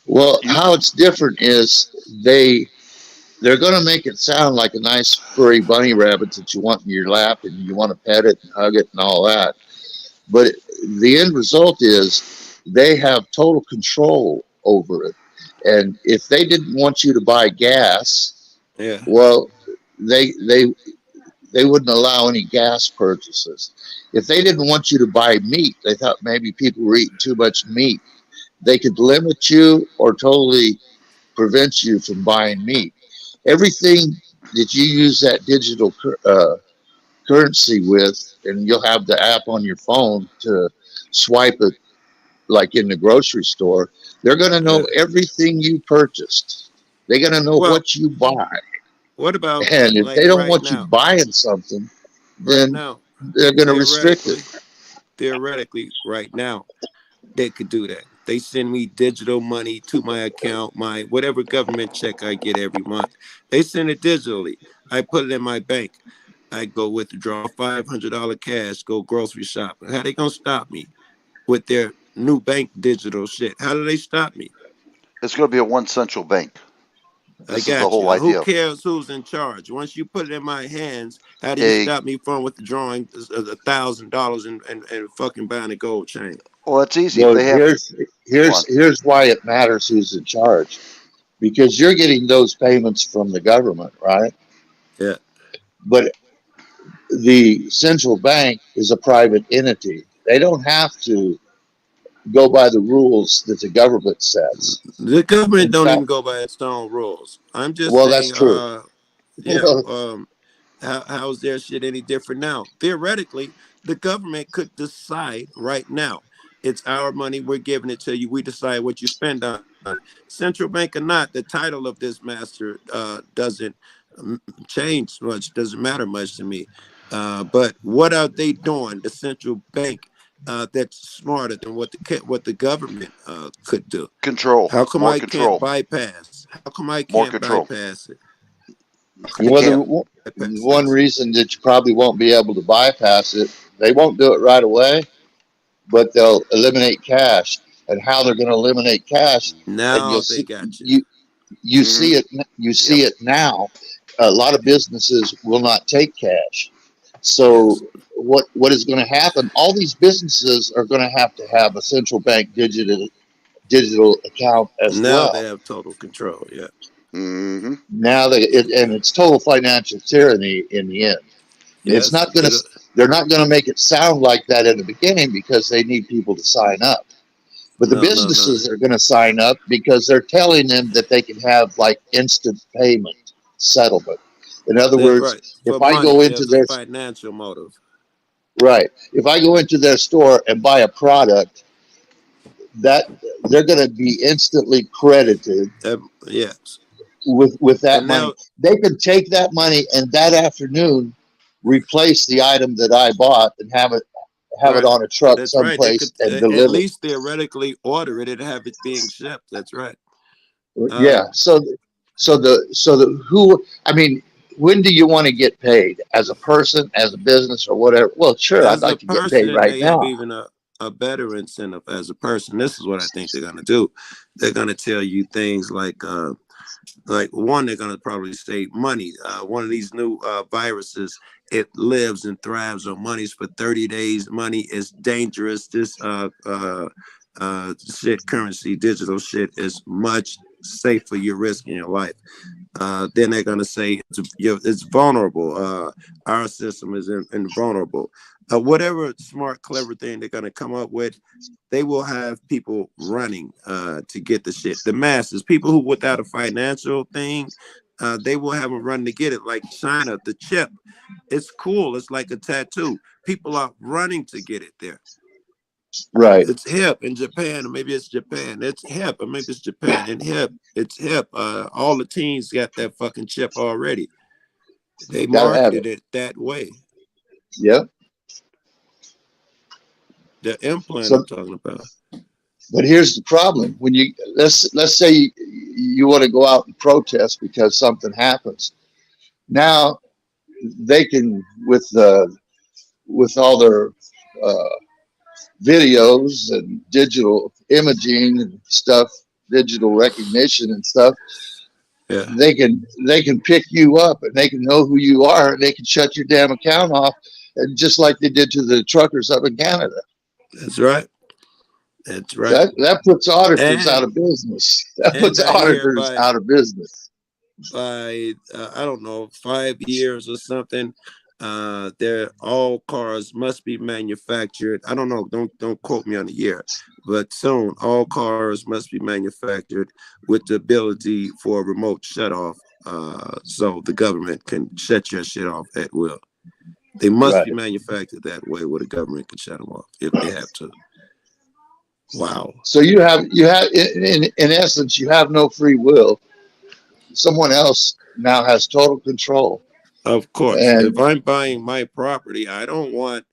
Well, You how it's different is they're going to make it sound like a nice furry bunny rabbit that you want in your lap and you want to pet it and hug it and all that. But the end result is they have total control over it. And if they didn't want you to buy gas, Yeah. well, they they they wouldn't allow any gas purchases. If they didn't want you to buy meat, they thought maybe people were eating too much meat. They could limit you or totally prevent you from buying meat. Everything that you use that digital currency with, and you'll have the app on your phone to swipe it like in the grocery store, they're going to know Yeah. everything you purchased. They're going to know Well, what you buy. what about And if like they don't right want you now? buying something, Right then now, they're going to restrict it. theoretically, right now, they could do that. They send me digital money to my account, my whatever government check I get every month. They send it digitally. I put it in my bank. I go withdraw $500 cash, go grocery shopping. How they gonna stop me with their new bank digital shit? How do they stop me? It's going to be a one central bank. I This is the got whole you. Who idea. cares who's in charge? Once you put it in my hands, how do you A stop me from withdrawing $1,000 and fucking buying a gold chain? well, that's easy. If Well, they have here's go on. here's here's why it matters who's in charge, because you're getting those payments from the government, right? Yeah. But the central bank is a private entity. They don't have to go by the rules that the government sets. The government In don't fact, even go by its own rules. I'm just well, that's saying, true. yeah, how's their shit any different now? Theoretically, the government could decide right now, it's our money, we're giving it to you, we decide what you spend on it. Central bank or not, the title of this master doesn't change much, doesn't matter much to me. But what are they doing? The central bank that's smarter than what the government could do. Control, How come more I can't control, bypass? How come I more can't control. bypass it? They Well, can't. the one reason that you probably won't be able to bypass it, they won't do it right away, but they'll eliminate cash. And how they're going to eliminate cash, and Now you'll they see got you. you Hmm. see it you see Yep. it now. A lot of businesses will not take cash. So Yes. what is going to happen? All these businesses are going to have a central bank digital account as Now they well. have total control. Yeah. Hmm. Now and it's total financial tyranny in the end. It's Yes. not going to. They're not going to make it sound like that in the beginning because they need people to sign up. But the No, no, no. businesses are going to sign up because they're telling them that they can have like instant payment settlement. In other They're right. words, if For I money. go into There's a their financial motive. right, if I go into their store and buy a product, that they're going to be instantly credited Yes. with that And money. now, They can take that money and that afternoon replace the item that I bought and have it right. on a truck That's right. They could someplace and at deliver. least theoretically order it and have it being shipped. That's right. Uh, Yeah. So the who? I mean, when do you want to get paid as a person, as a business, or whatever? Well, sure, I'd as a like to get paid person, right they have now. even a better incentive as a person. This is what I think they're going to do. They're going to tell you things like one, they're going to probably save money. One of these new viruses, it lives and thrives on monies for 30 days. Money is dangerous. This shit, currency, digital shit is much safer. You're risking your life. Then they're going to say it's vulnerable. Our system is invulnerable. Whatever smart, clever thing they're going to come up with, they will have people running to get the shit. The masses, people who without a financial thing, they will have them running to get it. Like China, the chip, it's cool. It's like a tattoo. People are running to get it there. Right. It's hip in Japan, or maybe it's Japan. It's hip, or maybe it's Japan. And hip, it's hip. All the teens got that fucking chip already. They Got to have it. marketed it that way. Yep. The implant I'm So, talking about. but here's the problem: when you let's say you want to go out and protest because something happens. Now they can with all their uh, videos and digital imaging and stuff, digital recognition and stuff. Yeah, They can pick you up and they can know who you are and they can shut your damn account off, and just like they did to the truckers up in Canada. that's right. That's right. That puts auditors out And of business. That and puts I hear auditors out of business. by I don't know 5 years or something. They're all cars must be manufactured. I don't know. Don't quote me on the year, but soon all cars must be manufactured with the ability for a remote shut off. So the government can shut your shit off at will. They must Right. be manufactured that way where the government can shut them off if they have to. Wow. So you have in essence you have no free will. Someone else now has total control. Of course, if And I'm buying my property, I don't want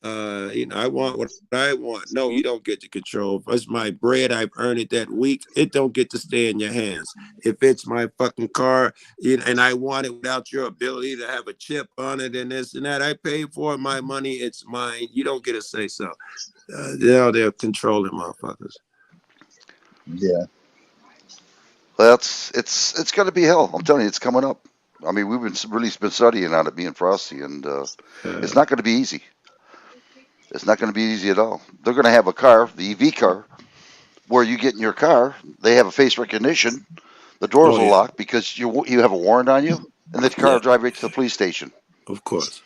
I want what I want. No, you don't get to control. If it's my bread, I've earned it that week. It don't get to stay in your hands. If it's my fucking car, and I want it without your ability to have a chip on it and this and that, I paid for my money. It's mine. You don't get to say so. They're controlling motherfuckers. yeah. It's going to be hell. I'm telling you, it's coming up. I mean, we've been studying on it being frosty, and it's not going to be easy. It's not going to be easy at all. They're going to have a car, the EV car, where you get in your car. They have a face recognition. The doors Oh will yeah, lock because you have a warrant on you, and the car yeah, will drive right to the police station. of course.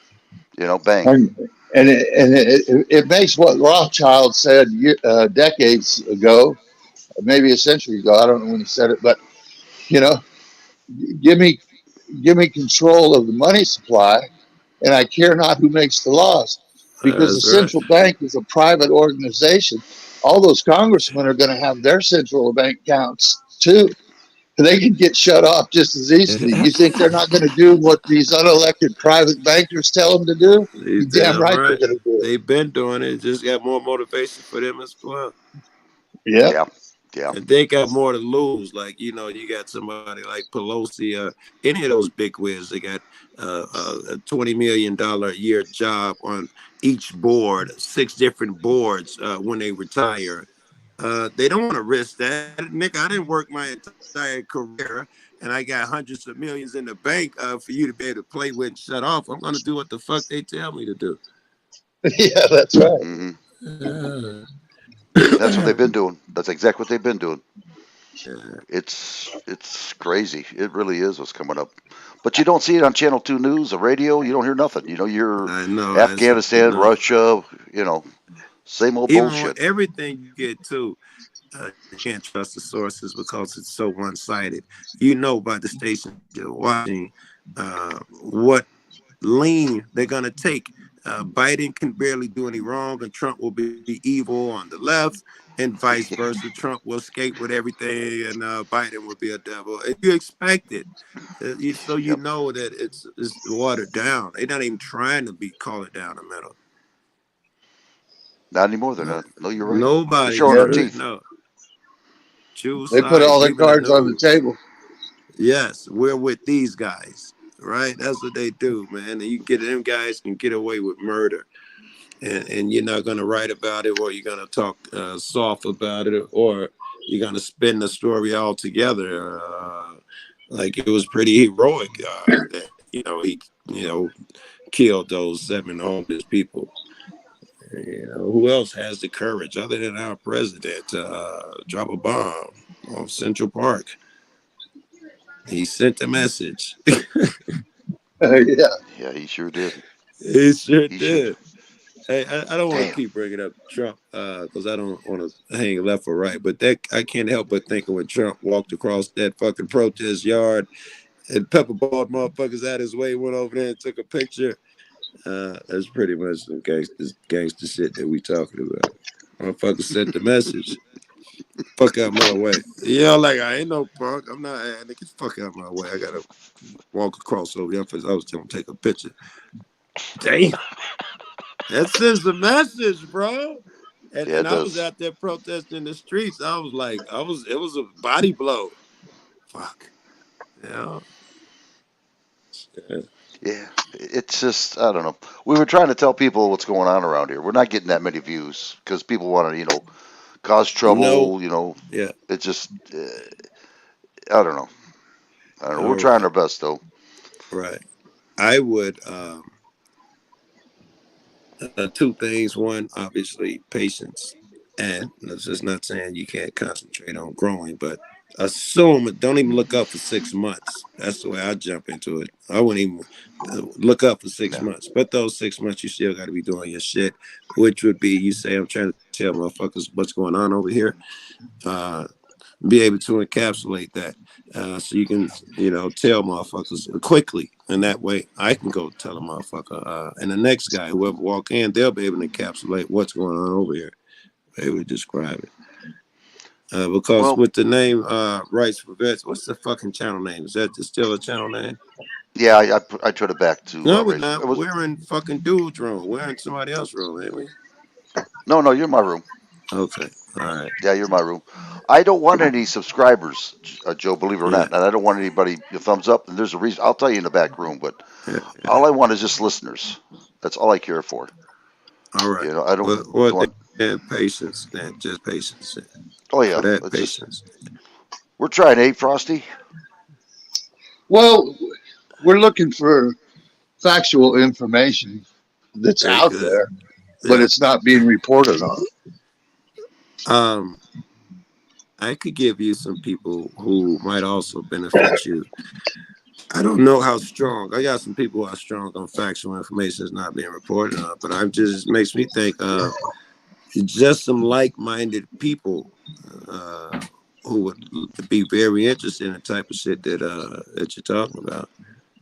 Bang. And it makes what Rothschild said decades ago, maybe a century ago. I don't know when he said it, but you know, give me give me control of the money supply, and I care not who makes the laws, because the That's right. central bank is a private organization. All those congressmen are going to have their central bank accounts too. They can get shut off just as easily. You think they're not going to do what these unelected private bankers tell them to do? You You damn damn right they're right. going to do it. They've been doing it. Just got more motivation for them as well. Yep. Yeah. Yeah. And they got more to lose. Like, you got somebody like Pelosi, any of those big wigs. They got a $20 million a year job on each board, 6 different boards when they retire. They don't want to risk that. Nick, I didn't work my entire career and I got hundreds of millions in the bank for you to be able to play with and shut off. I'm going to do what the fuck they tell me to do. Yeah, that's right. Hmm. Uh, That's what they've been doing. That's exactly what they've been doing. yeah, It's crazy. It really is what's coming up. But you don't see it on Channel 2 News, the radio. You don't hear nothing. You're I know. Afghanistan, Russia, same old Even when bullshit. everything you get too, you can't trust the sources because it's so one-sided. You know by the stations you're watching what lean they're gonna take. Biden can barely do any wrong, and Trump will be evil on the left, and vice versa. Trump will skate with everything, and Biden will be a devil. And you expect it, so you Yep. know that it's watered down. They're not even trying to be call it down the middle. Not anymore. They're not. No, you're right. They're Nobody showing Yeah, their is. teeth. No, choose they put all sides, their even the cards on the news. table. Yes, we're with these guys, right? That's what they do, man. And you get them guys can get away with murder, and you're not gonna write about it, or you're gonna talk soft about it, or you're gonna spin the story altogether. Like it was pretty heroic that he killed those 7 homeless people. Who else has the courage other than our president to drop a bomb on Central Park? He sent a message. Yeah. Yeah, he sure did. He sure He sure. did. Hey, I don't want to Damn. keep bringing up Trump because I don't want to hang left or right, but that I can't help but thinking when Trump walked across that fucking protest yard and pepperballed motherfuckers out his way, went over there and took a picture. That's pretty much some gangster shit that we talking about. Motherfuckers sent the message. Fuck out my way. Like I ain't no punk. I'm not. Nigga, get the fuck out my way. I gotta walk across over here. I was gonna take a picture. Damn. That sends a message, bro. And Yeah, and it I was does. out there protesting in the streets. I was like, it was a body blow. Fuck. Yeah. Yeah, it's just I don't know. We were trying to tell people what's going on around here. We're not getting that many views because people want to, cause No. trouble. Yeah. It's just I don't know. I don't know. We're All trying right. our best though. Right. I would 2 things. One, obviously, patience. And that's just not saying you can't concentrate on growing, but assume don't even look up for 6 months. That's the way I jump into it. I wouldn't even look up for six Yeah. months. But those 6 months, you still got to be doing your shit, which would be you say, I'm trying to tell motherfuckers what's going on over here. Uh, be able to encapsulate that so you can tell motherfuckers quickly, and that way I can go tell a motherfucker and the next guy, whoever walk in, they'll be able to encapsulate what's going on over here. They would describe it because Well, with the name Rights for Vets, what's the fucking channel name? Is that still a channel name? yeah, I turned it back to No, we're race. It not. was We're in fucking dude's room. We're in somebody else's room, ain't we? no, you're in my room. Okay, all right. Yeah, you're in my room. I don't want any subscribers, Joe. Believe it or Yeah, not, and I don't want anybody thumbs up. And there's a reason. I'll tell you in the back room, but yeah. all I want is just listeners. That's all I care for. All right. I don't Well want. then patience then, just patience. Oh For yeah, that, it's just patience. we're trying, Frosty? Well, we're looking for factual information that's Very out good. there, but Yeah. it's not being reported on. Um, I could give you some people who might also benefit you. I don't know how strong. I got some people who are strong on factual information that's not being reported on, but I'm just makes me think of just some like-minded people uh, who would be very interested in the type of shit that you're talking about.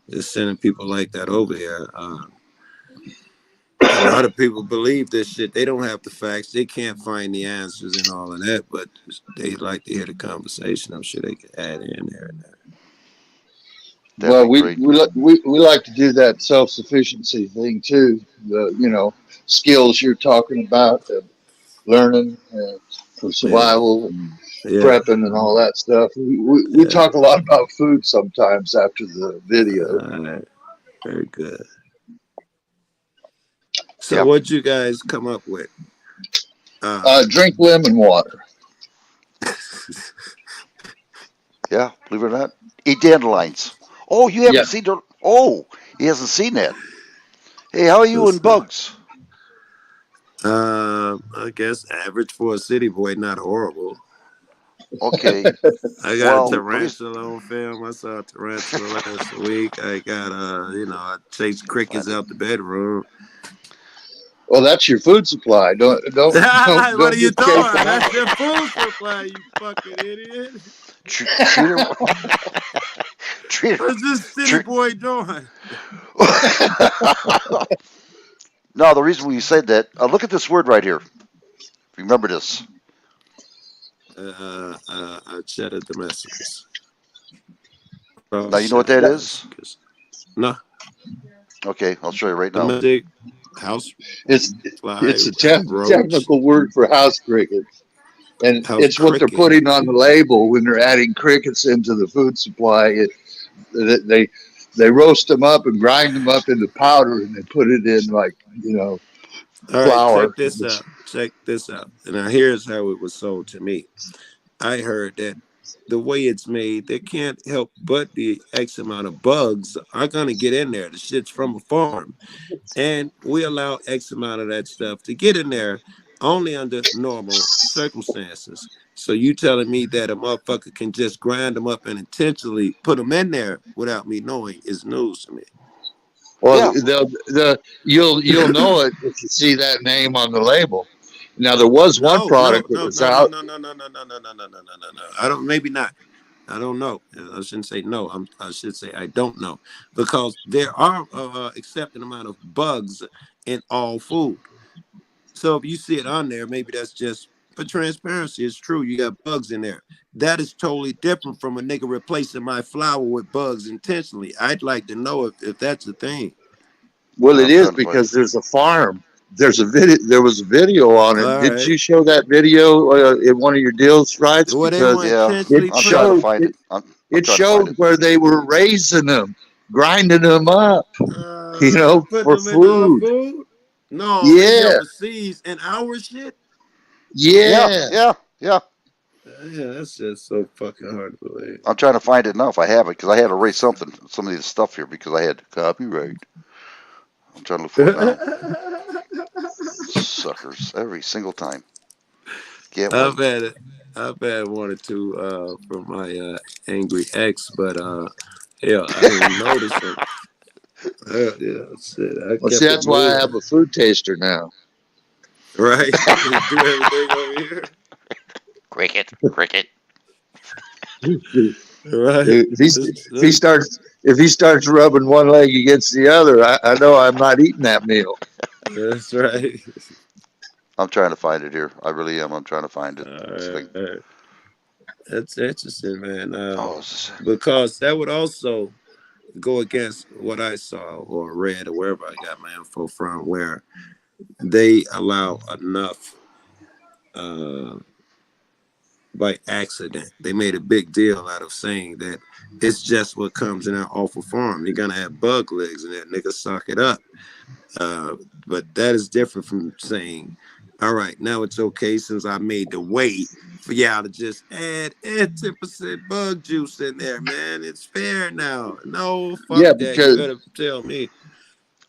Just sending people like that over here. A lot of people believe this shit. They don't have the facts. They can't find the answers and all of that, but they like to hear the conversation. I'm sure they could add in there and there. That'd Well, be great. we like to do that self sufficiency thing too. The skills you're talking about, learning for Yeah, survival. Yeah. prepping and all that stuff. We Yeah. talk a lot about food sometimes after the video. All right. Very good. So, Yeah, what'd you guys come up with? Drink lemon water. yeah. Believe it or not, eat dandelions. Oh, you haven't Yeah, seen the. Oh, he hasn't seen that. Hey, how are you in What's that? bugs? I guess average for a city boy, not horrible. Okay. I got a Well, at least tarantula on film. I saw a tarantula last week. I got I chased crickets find it. out the bedroom. well, that's your food supply. What are Don't you get cake doing? on. That's their food supply, you fucking idiot. Treat her. treat her. What's this city Treat. boy doing? No, the reason we said that. Look at this word right here. Remember this. Cheddar domesticus. Now Cross you know what cheddar that is. domesticus. No, Okay, I'll show you right now. domestic house It's fly, it's a roach, technical word for house crickets, and house it's what they're cricket. putting on the label when they're adding crickets into the food supply. They they roast them up and grind them up into powder, and they put it in like All right, flour. check this out. Check this out. Now here's how it was sold to me. I heard that the way it's made, they can't help but the X amount of bugs are gonna get in there. The shit's from a farm. And we allow X amount of that stuff to get in there only under normal circumstances. So you telling me that a motherfucker can just grind them up and intentionally put them in there without me knowing is news to me. Well, Yeah. you'll know it if you see that name on the label. Now there was one No, no, product that no, was no, no, out. no, no, no, no, no, no, no, no, no, no, no, no. I don't. Maybe not. I don't know. I shouldn't say no. I should say I don't know because there are accepted amount of bugs in all food. So if you see it on there, maybe that's just for transparency. It's true. You got bugs in there. That is totally different from a nigga replacing my flour with bugs intentionally. I'd like to know if that's a thing. Well, it I'm is trying to find it. because there's a farm. There's a video. There was a video on it. All Did right. you show that video in one of your deals, rights? Well, they Because want to Yeah, it intentionally I'm put trying them. to showed find it. it. I'm It trying to find showed it. where they were raising them, grinding them up, And put for them in our food. food. No, maybe Yeah, overseas and our shit. Yeah, yeah. yeah, yeah. Yeah, that's just so fucking hard to believe. I'm trying to find it now if I have it because I had to erase some of this stuff here because I had copyright. I'm trying to look for it now. Suckers, every single time. Can't I've wait. had it. I've had one or two from my angry ex, but hell, I didn't notice them. Yeah, shit, I Well, see, kept it that's why I moving. have a food taster now. Right, do everything over here. Cricket, cricket. Right, If he that's, if he that's, starts if he starts rubbing one leg against the other, I know I'm not eating that meal. that's right. I'm trying to find it here. I really am. I'm trying to find it. See if I All can. right, that's interesting, man. Oh, is this, Because that would also go against what I saw or read or wherever I got my info from, where they allow enough uh, by accident. They made a big deal out of saying that it's just what comes in our awful farm. You're gonna have bug legs in that nigga, suck it up. Uh, but that is different from saying, all right, now it's okay since I made the weight for y'all to just add 10% bug juice in there, man. It's fair now. No, fuck Yeah, that. You because better tell me.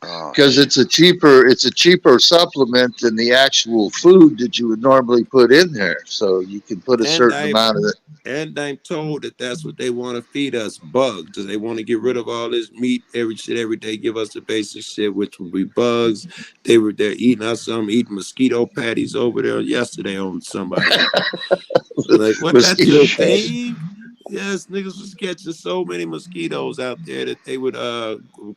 oh, because gee. it's a cheaper supplement than the actual food that you would normally put in there. So you can put a And certain I'm amount of it. and I'm told that that's what they want to feed us, bugs. Does they want to get rid of all this meat every day, give us the basic shit, which would be bugs. They're eating us some eating mosquito patties over there yesterday on somebody. Like, what, that's a Mosquito patty. thing? Yes, niggas was catching so many mosquitoes out there that they would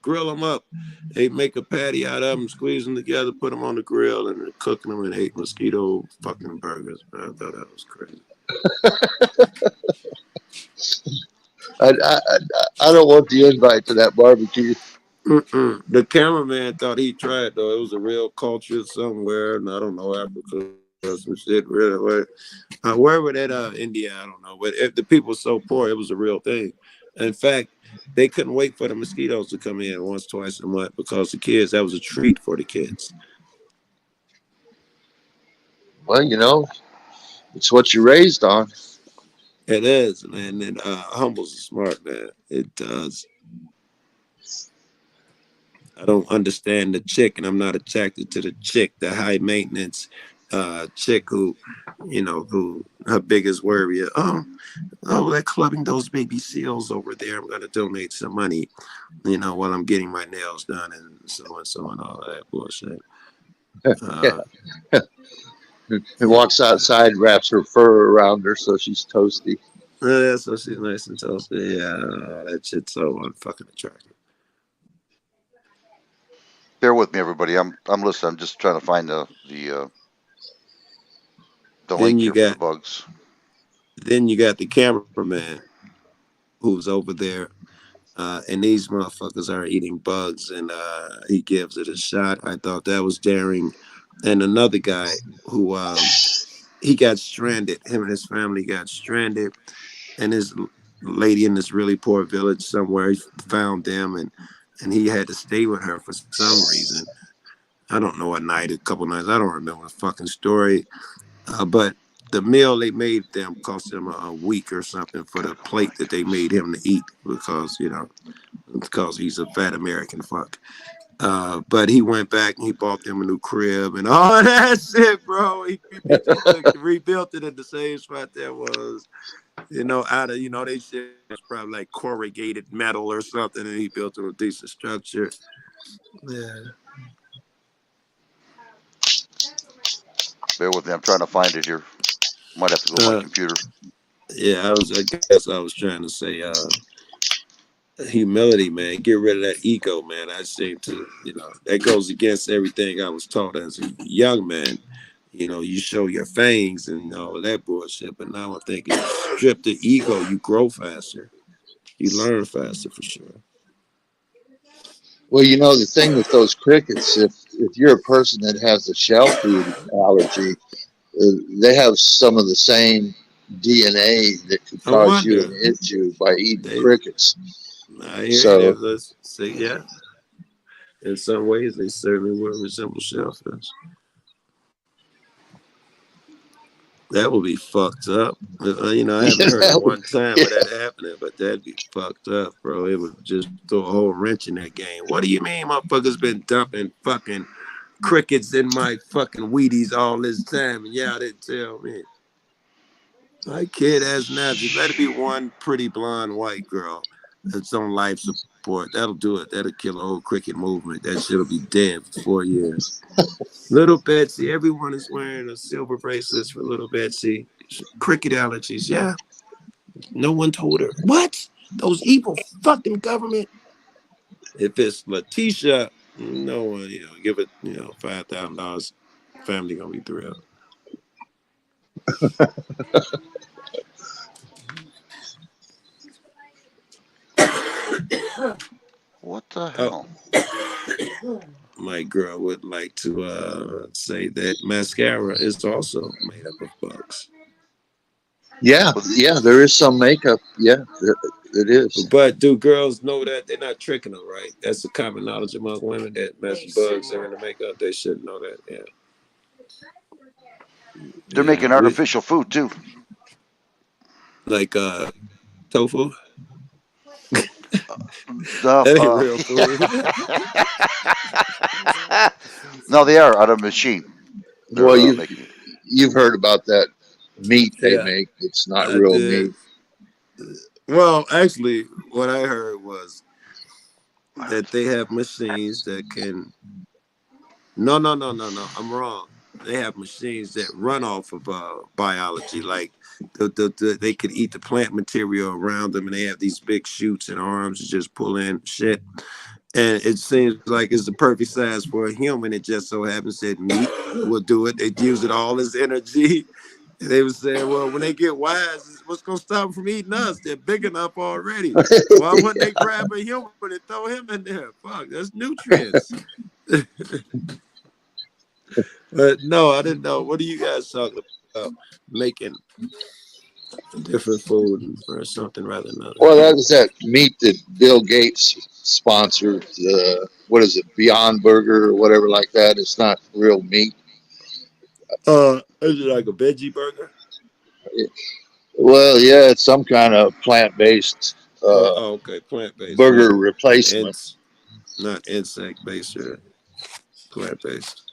grill them up. They make a patty out of them, squeeze them together, put them on the grill, and cooking them and ate mosquito fucking burgers. Man, I thought that was crazy. I don't want the invite to that barbecue. The cameraman thought he tried though. It was a real culture somewhere, and I don't know, Africa. some shit. Really, wherever that India, I don't know. But if the people were so poor, it was a real thing. In fact, they couldn't wait for the mosquitoes to come in once, twice a month because the kids, that was a treat for the kids. Well, it's what you're raised on. It is, man. It humbles the smart, man. It does. I don't understand the chick, and I'm not attracted to the chick, the high maintenance chick who her biggest worry is, they're clubbing those baby seals over there. I'm gonna donate some money, while I'm getting my nails done and so and all that bullshit. Yeah. Uh, And walks outside, wraps her fur around her so she's toasty. yeah, so she's nice and toasty. Yeah, that shit's so unfucking attractive. Bear with me, everybody. I'm listening. I'm just trying to find the Then link you here for the got bugs. then you got the cameraman who's over there. And these motherfuckers are eating bugs, and he gives it a shot. I thought that was daring. And another guy who he got stranded. Him and his family got stranded, and his lady in this really poor village somewhere. He found them, and he had to stay with her for some reason. I don't know, a night, a couple nights. I don't remember the fucking story. But the meal they made them cost him a week or something for the plate that they made him to eat because he's a fat American fuck. But he went back and he bought them a new crib and all that shit, bro. He just rebuilt it in the same spot that was, out of, they shit was probably like corrugated metal or something, and he built them a decent structure. Yeah. Bear with me. I'm trying to find it here. Might have to go to my computer. Yeah, I guess I was trying to say, humility, man. Get rid of that ego, man. I seem to, that goes against everything I was taught as a young man. You show your fangs and all that bullshit. But now I'm thinking, strip the ego, you grow faster, you learn faster for sure. Well, the thing with those crickets, if you're a person that has a shell food allergy, they have some of the same DNA that could I cause you wonder. an issue by eating They, crickets. I hear So, you. Let's say, yeah. In some ways, they certainly will resemble shellfish. That would be fucked up. I haven't heard of that would, one time yeah. of that happening, but that'd be fucked up, bro. It would just throw a whole wrench in that game. What do you mean, motherfuckers been dumping fucking crickets in my fucking Wheaties all this time, and y'all didn't tell me? My kid has Nazi. Let it be one pretty blonde white girl that's on life support. That'll do it. That'll kill the whole cricket movement. That shit'll be dead for 4 years. Little Betsy, everyone is wearing a silver bracelets for little Betsy. Cricket allergies, yeah. No one told her. What? Those evil fucking government. If it's Letitia, no one, give it, $5,000. Family gonna be thrilled. What the Oh, hell? my girl would like to say that mascara is also made up of bugs. Yeah, But yeah, there is some makeup. Yeah, it is. But do girls know that they're not tricking them, right? That's the common knowledge among women that bugs are in the makeup. They should know that. Yeah, they're yeah. making artificial food too. Like tofu. The, That ain't real food. no, they are out of a machine. Well, They're making it. you've heard about that meat they Yeah, make. It's not I real did. meat. Well, actually, what I heard was that they have machines that can. No, no, no, no, no. I'm wrong. They have machines that run off of biology. Like they could eat the plant material around them, and they have these big shoots and arms to just pull in shit. And it seems like it's the perfect size for a human. It just so happens that meat will do it. They use it all as energy. And they were saying, well, when they get wise, what's going to stop them from eating us? They're big enough already. Why wouldn't they grab a human and throw him in there? Fuck, that's nutrients. But no, I didn't know. What are you guys talking about? Making different food or something rather than another. Well, that was that meat that Bill Gates sponsored. What is it, Beyond Burger or whatever like that? It's not real meat. Is it like a veggie burger? Well, yeah, it's some kind of plant-based Okay, plant based, burger replacement. not insect based or plant based.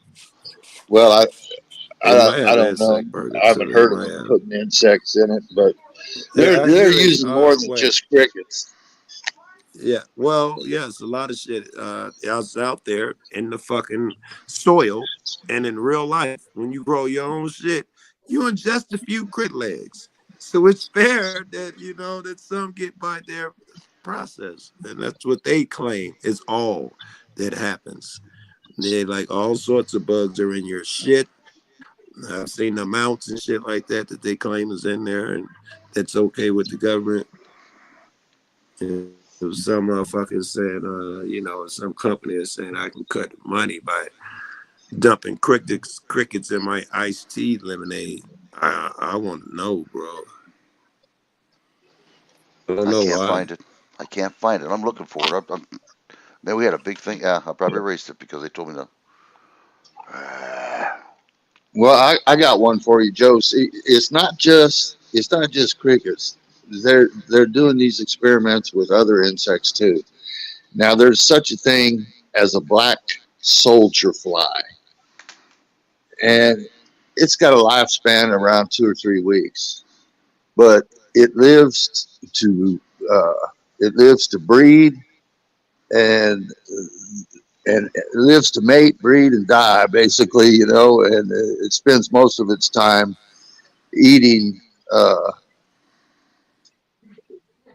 Well, They might I have don't know. insect burger I too. haven't They heard of might them have. putting insects in it, but Yeah, I they're hear it. using more than Wait. just crickets. Yeah. Well, yes, a lot of shit else out there in the fucking soil and in real life. When you grow your own shit, you ingest a few crit legs. So it's fair that that some get by their process, and that's what they claim is all that happens. They like all sorts of bugs are in your shit. I've seen the amounts and shit like that they claim is in there, and that's okay with the government. It was some motherfuckers saying, some company is saying I can cut money by dumping crickets in my iced tea lemonade. I want to know, bro. I don't I know can't why. find it. I can't find it. I'm looking for it. Man, we had a big thing. Yeah, I probably erased it because they told me to. Well, I got one for you, Joe. See, it's not just crickets. They're doing these experiments with other insects too. Now, there's such a thing as a black soldier fly, and it's got a lifespan around 2 or 3 weeks, but it lives to breed and it lives to mate, breed, and die, basically, and it spends most of its time eating uh,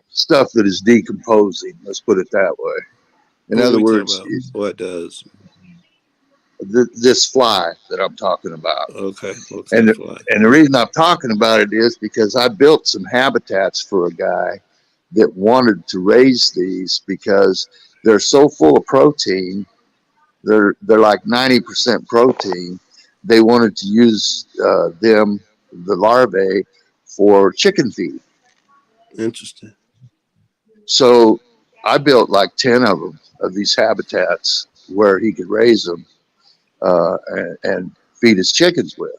stuff that is decomposing. Let's put it that way. In What are other we talking words, about? What does? this fly that I'm talking about, Okay, what kind and of the, fly? and the reason I'm talking about it is because I built some habitats for a guy that wanted to raise these because they're so full of protein. They're like 90% protein. They wanted to use the larvae, for chicken feed. Interesting. So I built like 10 of them, of these habitats where he could raise them and feed his chickens with.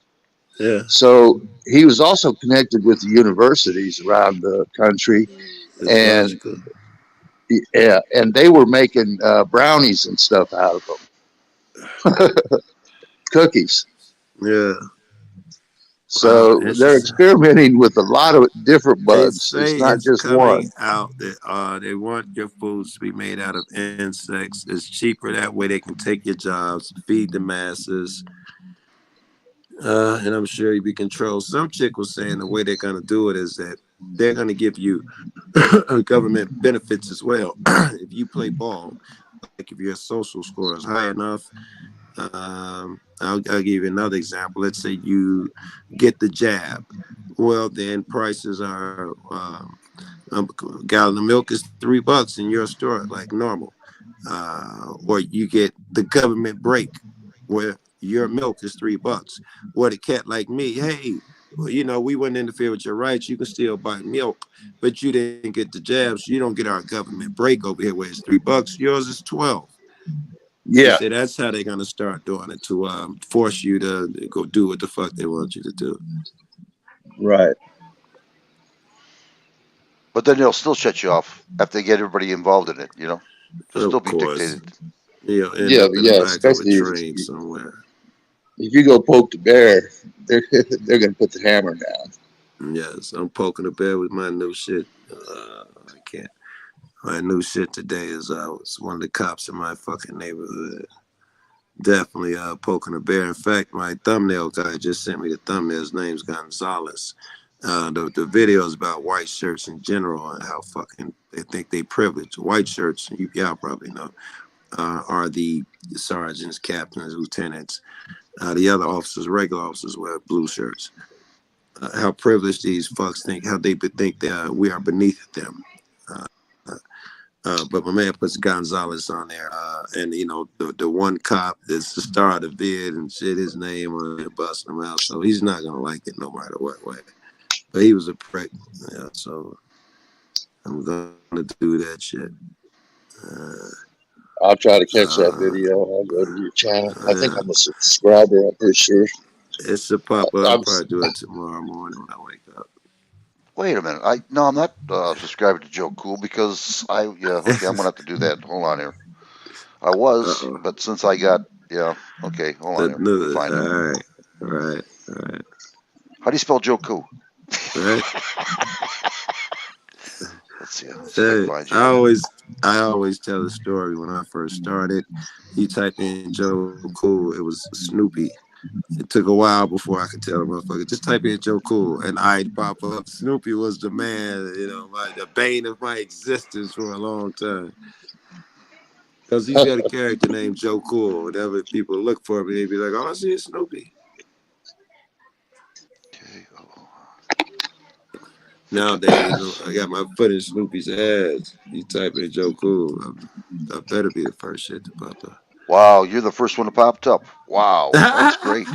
Yeah, So he was also connected with the universities around the country, it's and logical. yeah, and they were making brownies and stuff out of them, cookies. Yeah. Wow, So they're interesting. experimenting with a lot of different They bugs. It's say not it's just coming one. out that they want your foods to be made out of insects. It's cheaper that way. They can take your jobs, feed the masses, and I'm sure you be controlled. Some chick was saying the way they're gonna do it is that they're gonna give you government benefits as well if you play ball. Like if your social score is high enough. I'll give you another example. Let's say you get the jab. Well, then prices are a gallon of milk is $3 in your store, like normal. Or you get the government break where your milk is $3. Or the cat like me, hey, well, we wouldn't interfere with your rights. You can still buy milk, but you didn't get the jab, so you don't get our government break over here where it's $3. Yours is 12. They Yeah, say that's how they're gonna start doing it to force you to go do what the fuck they want you to do. right. But then they'll still shut you off after they get everybody involved in it. It'll still Of be course, dictated. you'll end Yeah, up in the yeah. back of a Especially train somewhere. if you go poke the bear, they're going to put the hammer down. Yes, I'm poking the bear with my new shit. I can't. My new shit today is was one of the cops in my fucking neighborhood. Definitely poking a bear. In fact, my thumbnail guy just sent me the thumbnail. His name's Gonzalez. The video is about white shirts in general and how fucking they think they privileged. White shirts, y'all probably know, are the sergeants, captains, lieutenants. The other officers, regular officers, wear blue shirts. How privileged these fucks think, how they think that we are beneath them. Uh, But my man puts Gonzalez on there, and the one cop that's the star of the vid and shit his name on there, busting him out. So he's not gonna like it no matter what way. But he was a prick, yeah. So I'm gonna do that shit. Uh, I'll try to catch that uh, video. I'll go to your channel. I think yeah, I'm a subscriber. I'm pretty sure. it should pop up. I'll I'm, probably do it tomorrow morning when I wake up. Wait a minute. No, I'm not subscribed to Joe Cool because yeah, okay, I'm gonna have to do that. Hold on here. I was, Uh-oh. but since I got, yeah, okay, hold on The here. Let me new, find it. all right, How do you spell Joe Cool? right. Let's see. Let's see if I can Hey, find you I here. always, I always tell the story when I first started. You type in Joe Cool, it was Snoopy. It took a while before I could tell the motherfucker, just type in Joe Cool and I'd pop up. Snoopy was the man, the bane of my existence for a long time. Because he's got a character named Joe Cool. Whenever people look for me, they'd be like, all I see is Snoopy. Okay. Oh, Nowadays, I got my foot in Snoopy's ass. You type in Joe Cool, I better be the first shit to pop wow, you're the first one that popped up. Wow, that's up. great.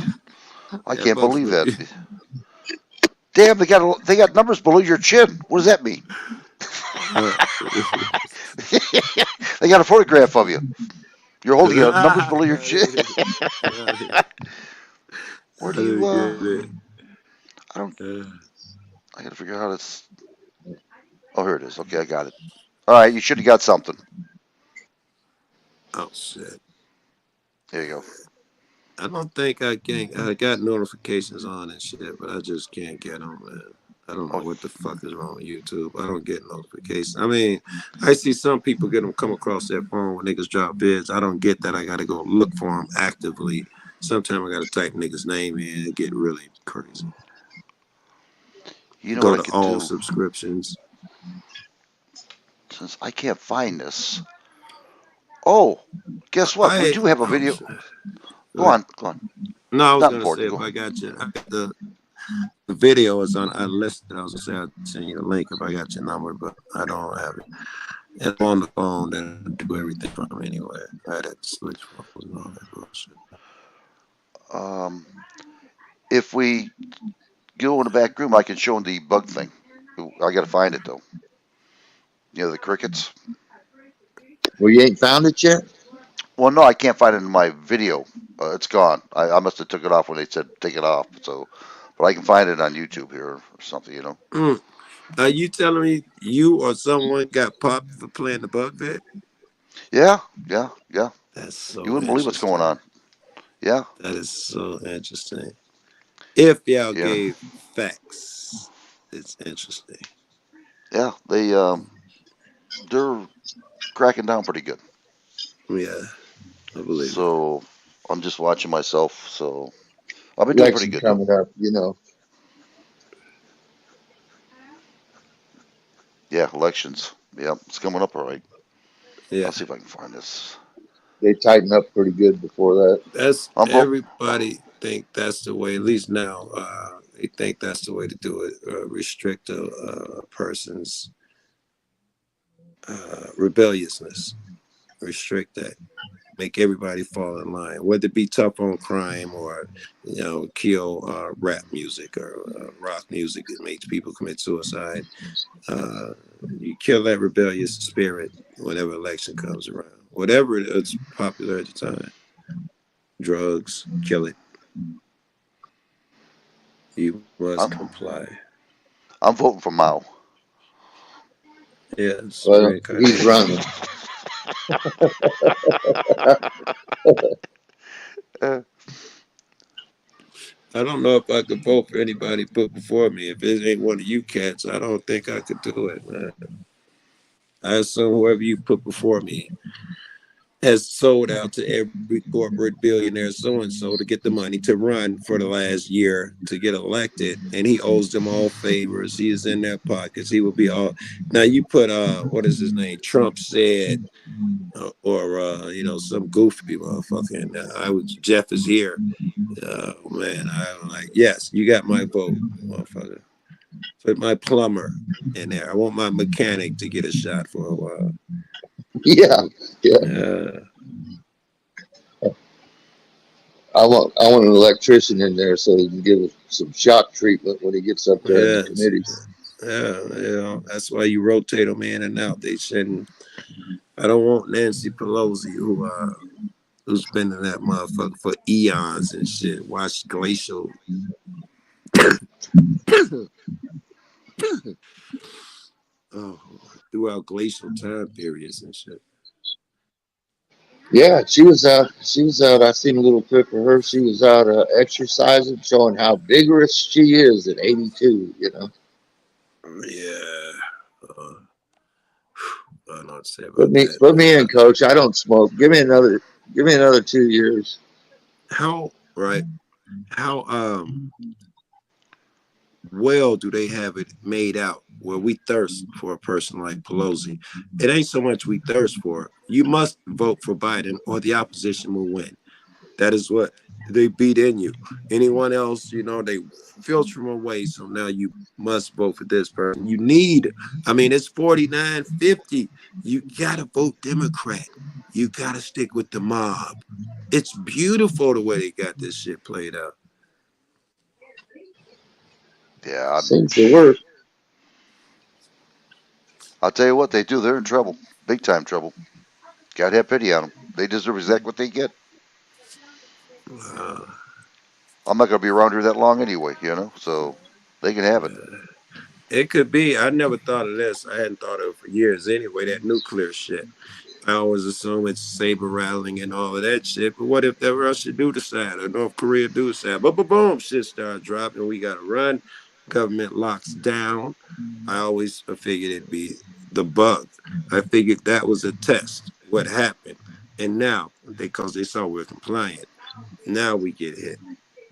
I Yeah, can't bugs believe with that. you. Damn, they got numbers below your chin. What does that mean? Uh, They got a photograph of you. You're holding numbers below your I chin. Where do you? didn't get it. I don't. Uh, I gotta figure out how to. Oh, here it is. Okay, I got it. All right, you should have got something. oh shit! There you go. I don't think I can. I got notifications on and shit, but I just can't get them, man. I don't know Oh, what the fuck is wrong with YouTube. I don't get notifications. I mean, I see some people get them come across their phone when niggas drop vids. I don't get that. I got to go look for them actively. Sometimes I got to type niggas' name in and get really crazy. you know what Go I to could all do? subscriptions. Since I can't find this. Oh, guess what? We I do have a oh video. shit. Go Right. on. Go on. No, I was Not gonna say important. if Go I on. got you, I got the video is on unlisted. I was gonna say I'd send you the link if I got your number, but I don't have it. It's on the phone that I do everything from anyway. I had to switch phones and all that bullshit. Um, if we go in the back room, I can show them the bug thing. I gotta find it though. The crickets. well, you ain't found it yet? Well, no, I can't find it in my video. It's gone. I must have took it off when they said take it off. So, but I can find it on YouTube here or something. Mm. Are you telling me you or someone got popped for playing the bug vet? Yeah, yeah, yeah. That's You so wouldn't believe what's going interesting. on. Yeah, That is so interesting. If y'all yeah, gave facts, it's interesting. yeah. They're cracking down pretty good. Yeah, I believe it. So I'm just watching myself. So I've been doing pretty Election good though. coming up. Yeah, elections. Yeah, it's coming up all right. Yeah. I'll see if I can find this. They tighten up pretty good before that. That's I'm vote. everybody think that's the way. At least now, they think that's the way to do it. Restrict a person's rebelliousness. Restrict that. Make everybody fall in line. Whether it be tough on crime or kill rap music or rock music that makes people commit suicide. Uh, you kill that rebellious spirit whenever election comes around. Whatever it's popular at the time. Drugs, kill it. You must I'm comply. I'm voting for Mao. Yeah, it's Well, he's reincarnation. running. Uh, I don't know if I could vote for anybody put before me. If it ain't one of you cats, I don't think I could do it, man. I assume whoever you put before me has sold out to every corporate billionaire so and so to get the money to run for the last year to get elected, and he owes them all favors. He is in their pockets. He will be all. Now you put what is his name? Trump said, or some goofy motherfucker. And I was Jeff is here. Oh man, I'm like, yes, you got my vote, motherfucker. Put my plumber in there. I want my mechanic to get a shot for a while. Yeah, yeah. Yeah. I want an electrician in there so he can give us some shock treatment when he gets up there in the Yes. committees. Yeah. That's why you rotate them in and out. They shouldn't. I don't want Nancy Pelosi who's been in that motherfucker for eons and shit. Watch glacial. Oh, throughout glacial time periods and shit. Yeah, she was out. She was out. I seen a little clip of her. She was out exercising, showing how vigorous she is at 82. You know, Yeah. Uh, I don't know what to say put about me that, put man. me in, coach. I don't smoke. Give me another 2 years. How right? How well do they have it made out where we thirst for a person like Pelosi? It ain't so much we thirst for. You must vote for Biden or the opposition will win. That is what they beat in you. Anyone else, they filter them away. So now you must vote for this person. It's 49-50. You gotta vote Democrat. You gotta stick with the mob. It's beautiful the way they got this shit played out. Yeah, Seems to work. I'll tell you what they do. They're in trouble, big time trouble. God have pity on them. They deserve exactly what they get. Uh, I'm not going to be around here that long anyway, so they can have it. it could be. I never thought of this. I hadn't thought of it for years anyway, that nuclear shit. I always assume it's saber rattling and all of that shit. But what if the Russia do decide or North Korea do decide? But boom, shit starts dropping. We got to run. Government locks down. I always figured it'd be the bug. I figured that was a test. What happened? And now, because they saw we're compliant, now we get hit.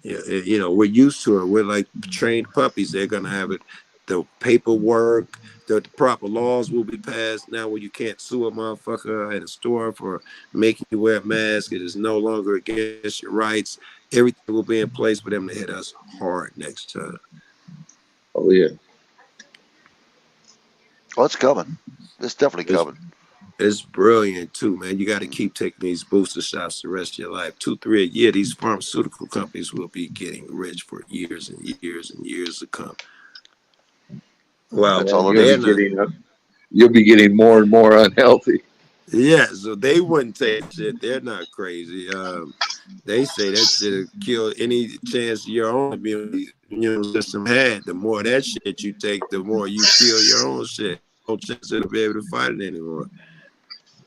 Yeah, we're used to it. We're like trained puppies. They're gonna have it. The paperwork, the proper laws will be passed. Now, where you can't sue a motherfucker at a store for making you wear a mask, it is no longer against your rights. Everything will be in place for them to hit us hard next time. Oh yeah. Well, it's coming. It's definitely It's coming. it's brilliant too, man. You got to Mm. keep taking these booster shots the rest of your life. 2, 3 a year. These pharmaceutical companies will be getting rich for years and years and years to come. Well, That's Yeah, all it they're is. not. you'll be getting more and more unhealthy. Yeah, so they wouldn't take that shit. They're not crazy. They say that shit will kill any chance your own immune system had. The more that shit you take, the more you kill your own shit. No chance it'll be able to fight it anymore.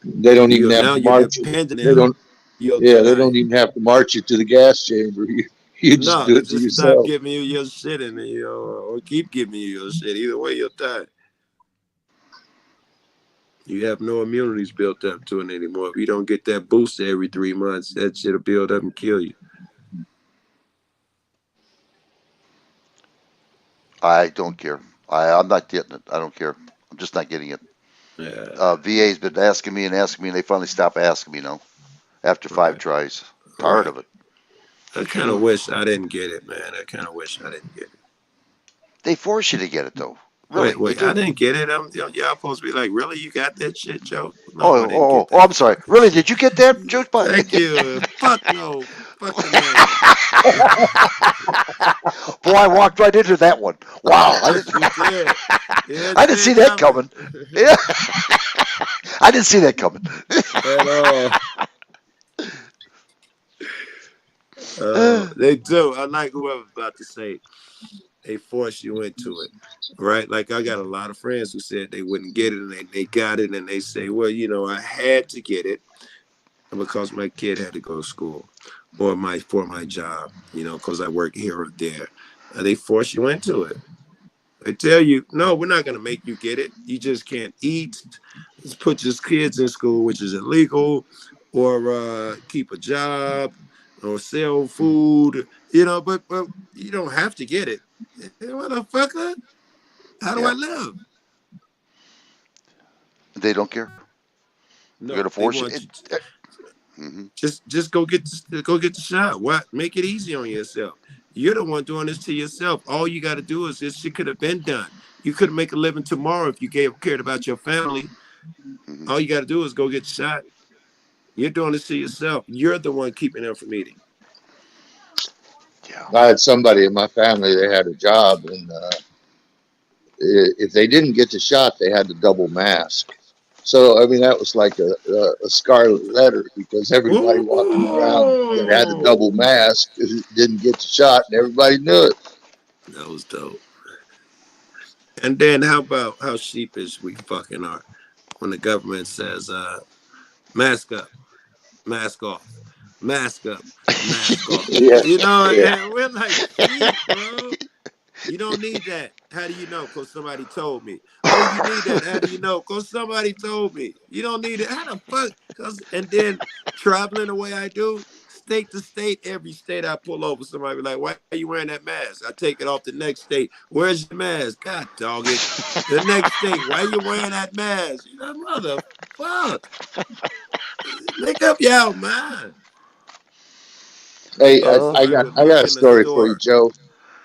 They don't even have Now to you're march it. dependent They on them. don't. You'll Yeah, they die. don't even have to march it to the gas chamber. You just No, do they it to just stop yourself. giving you your shit and or keep giving you your shit. Either way, you'll die. You have no immunities built up to it anymore. If you don't get that booster every 3 months, that shit'll build up and kill you. I don't care. I'm not getting it. I don't care. I'm just not getting it. Yeah, VA's been asking me, and they finally stopped asking me now after 5 right, tries. Tired right. of it. I kind of wish I didn't get it, man. I kind of wish I didn't get it. They force you to get it though. Wait, Really, they wait, I do. didn't get it. Y'all supposed to be like, really? You got that shit, Joe? Oh, No, I didn't oh, get oh, that I'm sorry. motherfucker. Really, did you get that, Joe? Thank you. Fuck no. Fuck the man. Boy, I walked right into that one. Wow, I Yes, didn't, you did. You didn't I didn't see see it that coming coming. Yeah, I didn't see that coming. at all. They do. Unlike whoever's about to say, they force you into it, right? Like I got a lot of friends who said they wouldn't get it, and they got it, and they say, well, I had to get it because my kid had to go to school, or for my job, because I work here or there. They force you into it. They tell you, no, we're not going to make you get it. You just can't eat. Let's put your kids in school, which is illegal, or keep a job, or sell food. But you don't have to get it. Motherfucker, how do I Yeah, live? they don't care. They're gonna No, they force you. want you Hmm. just go get the shot. What? Make it easy on yourself. You're the one doing this to yourself. All you got to do is this shit could have been done. You could make a living tomorrow if you cared about your family. Mhm. All you got to do is go get shot. You're doing this to yourself. You're the one keeping them from eating. Yeah. I had somebody in my family, they had a job, and if they didn't get the shot, they had to double mask. So, I mean, that was like a scarlet letter because everybody walking around that had the double Ooh, mask didn't get the shot, and everybody knew it. that was dope. And then how about how sheepish we fucking are when the government says, mask up, mask off, mask up, mask off. Yeah, You know, yeah. and we're like sheep, bro. You don't need that. How do you know? Because somebody told me. Oh, you need that. How do you know? Because somebody told me. You don't need it. How the fuck? Cause and then traveling the way I do, state to state, every state I pull over, somebody be like, "Why are you wearing that mask?" I take it off the next state. Where's your mask? God dog it. The next state. Why you wearing that mask? You know, motherfuck. Make up your mind. They Hey, go Uh, I fight got with I Luck got a in the story for you, store. Joe.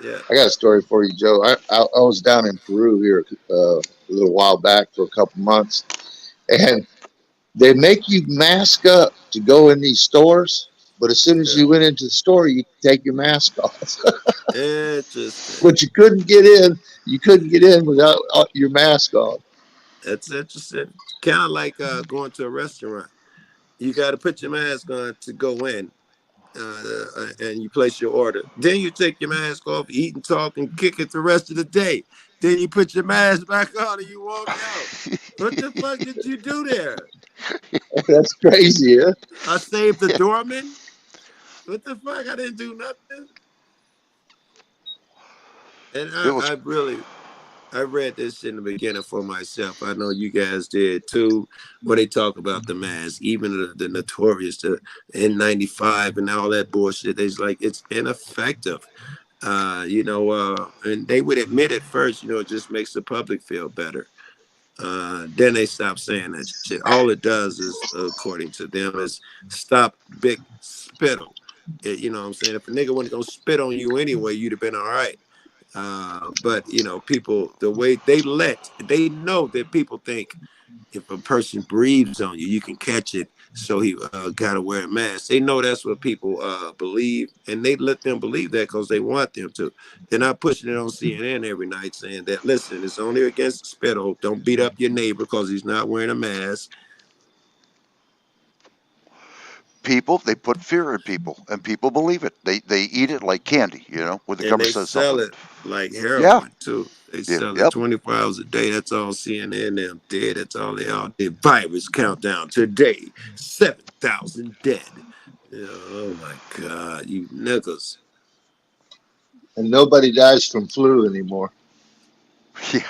Yeah. I got a story for you, Joe. I was down in Peru here a little while back for a couple months, and they make you mask up to go in these stores, but as soon as Yeah. you went into the store, you could take your mask off. Interesting. But you couldn't get in. You couldn't get in without your mask on. That's interesting. Kind of like going to a restaurant. You got to put your mask on to go in, and you place your order. Then you take your mask off, eat and talk, and kick it the rest of the day. Then you put your mask back on and you walk out. What the fuck did you do there? That's crazy, huh? I saved the doorman. What the fuck? I didn't do nothing. And it was. I really I read this in the beginning for myself. I know you guys did too. When they talk about the mask, even the notorious, the N95 and all that bullshit, it's like it's ineffective. And they would admit at first, it just makes the public feel better. Then they stop saying that shit. All it does is, according to them, is stop big spittle. You know what I'm saying? If a nigga wasn't gonna spit on you anyway, you'd have been all right. But people, the way they know that people think if a person breathes on you, you can catch it. So he gotta wear a mask. They know that's what people believe, and they let them believe that because they want them to. They're not pushing it on CNN every night saying that, listen, it's only against spittle. Don't beat up your neighbor because he's not wearing a mask. People, they put fear in people, and people believe it. They eat it like candy, when the And government they says sell something. it like Yeah, heroin too. They yeah, sell it yep. 24 hours a day. That's all CNN them did. That's all they all did. Virus countdown today, 7,000 dead. Yeah, oh my God, you niggas. And nobody dies from flu anymore. Yeah,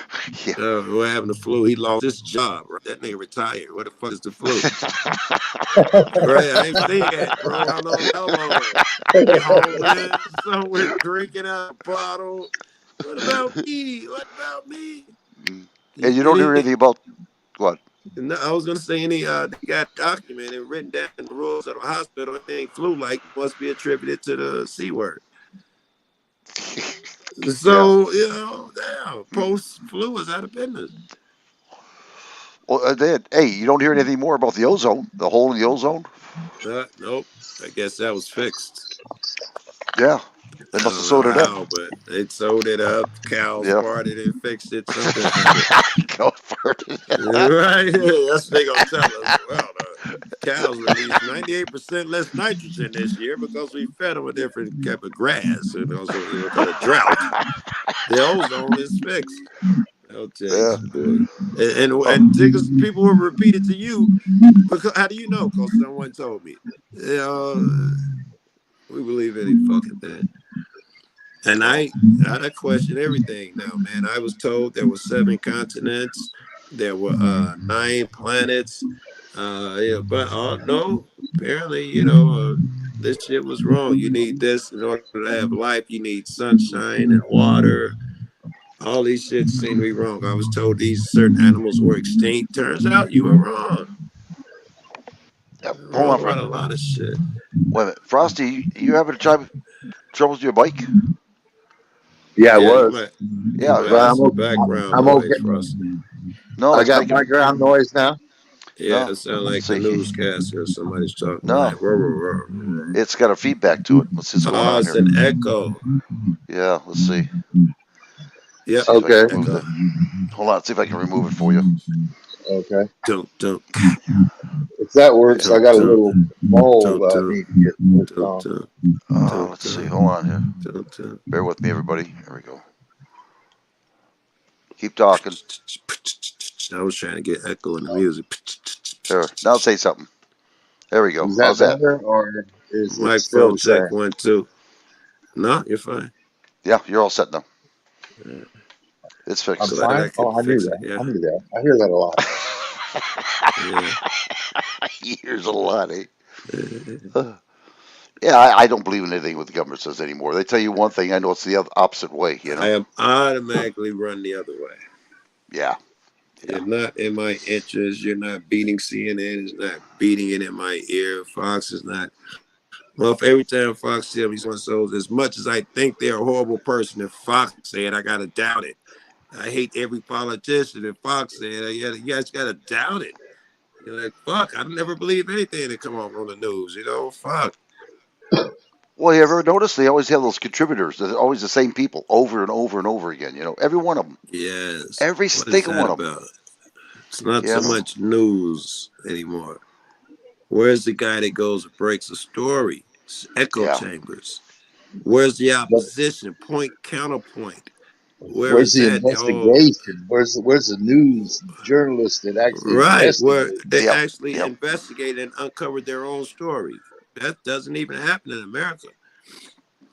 yeah. What happened to flu? He lost his job. Right? That nigga retired. What the fuck is the flu? Right? I ain't seen that, bro. I don't know how long. He homeless somewhere drinking out of a bottle. What about me? What about me? Mm. And you don't hear Any anything about what? No, I was gonna say they got documented, written down in the rules of the hospital. Anything flu-like must be attributed to the C word. Yeah. So damn, post-flu is out of business. Well, then, hey, you don't hear anything more about the ozone, the hole in the ozone? Nope. I guess that was fixed. Yeah, they I must have don't know sewed it up. how, but they sewed it up. Cows Yeah. parted and fixed it. Something happened. Go for it. Right? That's what they gonna tell us. Well, the cows released 98% less nitrogen this year because we fed them a different type of grass and also because of drought. The ozone is fixed. I'll tell you Yeah. some bull. And Oh, because people will repeat it to you because how do you know? Because someone told me. You know, we believe any fucking thing. And well, I question everything now, man. I was told there were 7 continents, there were 9 planets. Yeah, but no, apparently, this shit was wrong. You need this in order to have life. You need sunshine and water. All these shit seem to be wrong. I was told these certain animals were extinct. Turns out you were wrong. yeah. Hold Wrong on. about a lot of shit. Wait a minute. Frosty, you having trouble with your bike? Yeah, I Yeah, was. you Yeah. might have But some background I'm noise, okay. Frost. No, I it's got making background noise now. Yeah, no. it sounds Let's like a see. newscaster or somebody's talking No, like, "Rah, rah, rah, rah." it's got a feedback to it. Let's see what's going Ah, on it's here. an echo. Yeah, let's see. Yep, See if I can Okay. remove echo. the. Hold on. See if I can remove it for you. Okay. Dunk, dunk, If that works, I dunk, got a dunk, little mole dunk, I dunk, need to get worked dunk, on. dunk, dunk, Let's see. dunk, Hold on here. dunk, dunk. Bear with me, everybody. Here we go. Keep talking. I was trying to get echo in the music. Here. Now say something. There we go. Is that How's that? better, or is it still Microphone the check same? 1 2. No, you're fine. Yeah, you're all set now. Uh, It's I'm fixed. Glad I fine. could Oh, I knew fix it. that. Yeah, I knew that. I hear that a lot. yeah. Here's a lot, eh? Uh, Yeah, I don't believe in anything what the government says anymore. They tell you one thing, I know it's the opposite way, you I know? am automatically run the other way. Yeah, yeah. You're not in my interest. You're not beating CNN. It's not beating it in my ear. Fox is not. Well, if every time Fox tells me so, as much as I think they're a horrible person, if Fox said, I gotta doubt it. I hate every politician. If Fox said, you guys gotta doubt it. You're like, fuck, I never believe anything that come up on the news. Fuck. Well, you ever notice they always have those contributors? They're always the same people over and over and over again, every one of them. Yes. Every What is stinking that one of them, about? It's not you so know? much news anymore. Where's the guy that goes and breaks a story? It's echo Yeah. chambers. Where's the But opposition? Point, counterpoint. Where where's is the that? Oh, investigation? Where's the news journalist that actually right. Where investigated? they Yep, actually yep. investigated and uncovered their own story. That doesn't even happen in America.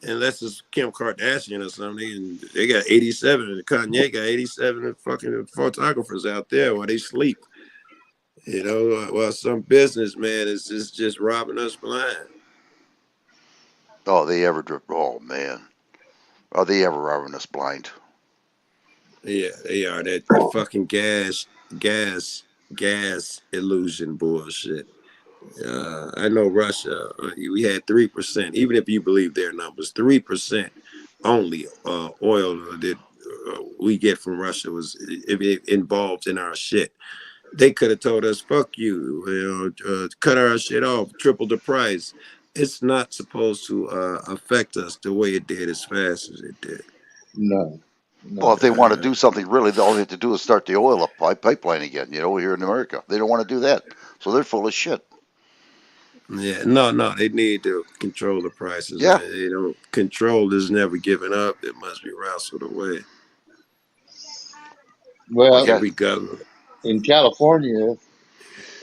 Unless it's Kim Kardashian or something, and they got 87, and Kanye got 87 fucking photographers out there while they sleep. While some businessman is just robbing us blind. Oh, they ever drip. Oh, man. Are they ever robbing us blind? Yeah, they are that fucking gas, gas illusion bullshit. I know Russia. We had 3%. Even if you believe their numbers, 3% only oil that we get from Russia was it involved in our shit. They could have told us, "Fuck you," cut our shit off, triple the price. It's not supposed to affect us the way it did, as fast as it did. No, Well, no. if they want to do something really, all they have to do is start the oil up pipeline again, here in America. They don't want to do that. So they're full of shit. Yeah, no, they need to control the prices. Yeah. They don't control is never given up. It must be wrestled away. Well, Well, yeah. Every government. in California,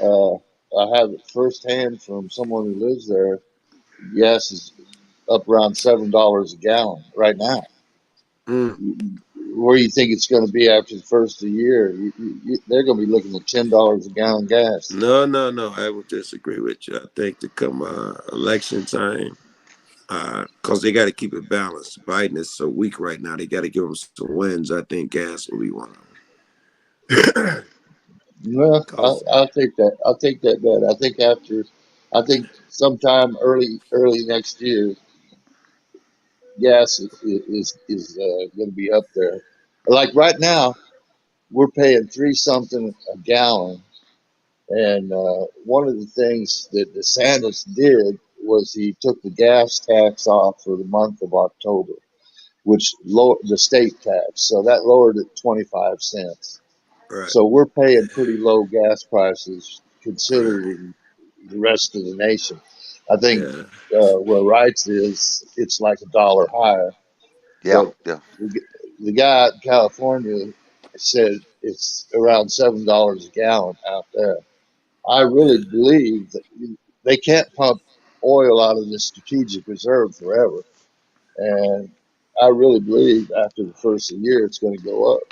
uh, I have it firsthand from someone who lives there. Gas is up around $7 a gallon right now. Mm. Where do you think it's going to be after the first of the year? They're going to be looking at $10 a gallon gas. No. I would disagree with you. I think to come election time, because they got to keep it balanced. Biden is so weak right now. They got to give him some wins. I think gas will be one of them. Well, Cause I'll take that. I'll take that bet. I think sometime early next year, gas is going to be up there. Like right now, we're paying three something a gallon, and one of the things that DeSantis did was he took the gas tax off for the month of October, which lowered the state tax, so that lowered it 25 cents. right, So we're paying pretty low gas prices considering the rest of the nation. I think yeah, where Wrights is, it's like $1 higher. Yeah, But yeah. the guy out in California said it's around $7 a gallon out there. I really yeah. believe that they can't pump oil out of the strategic reserve forever. And I really believe after the first of the year, it's going to go up.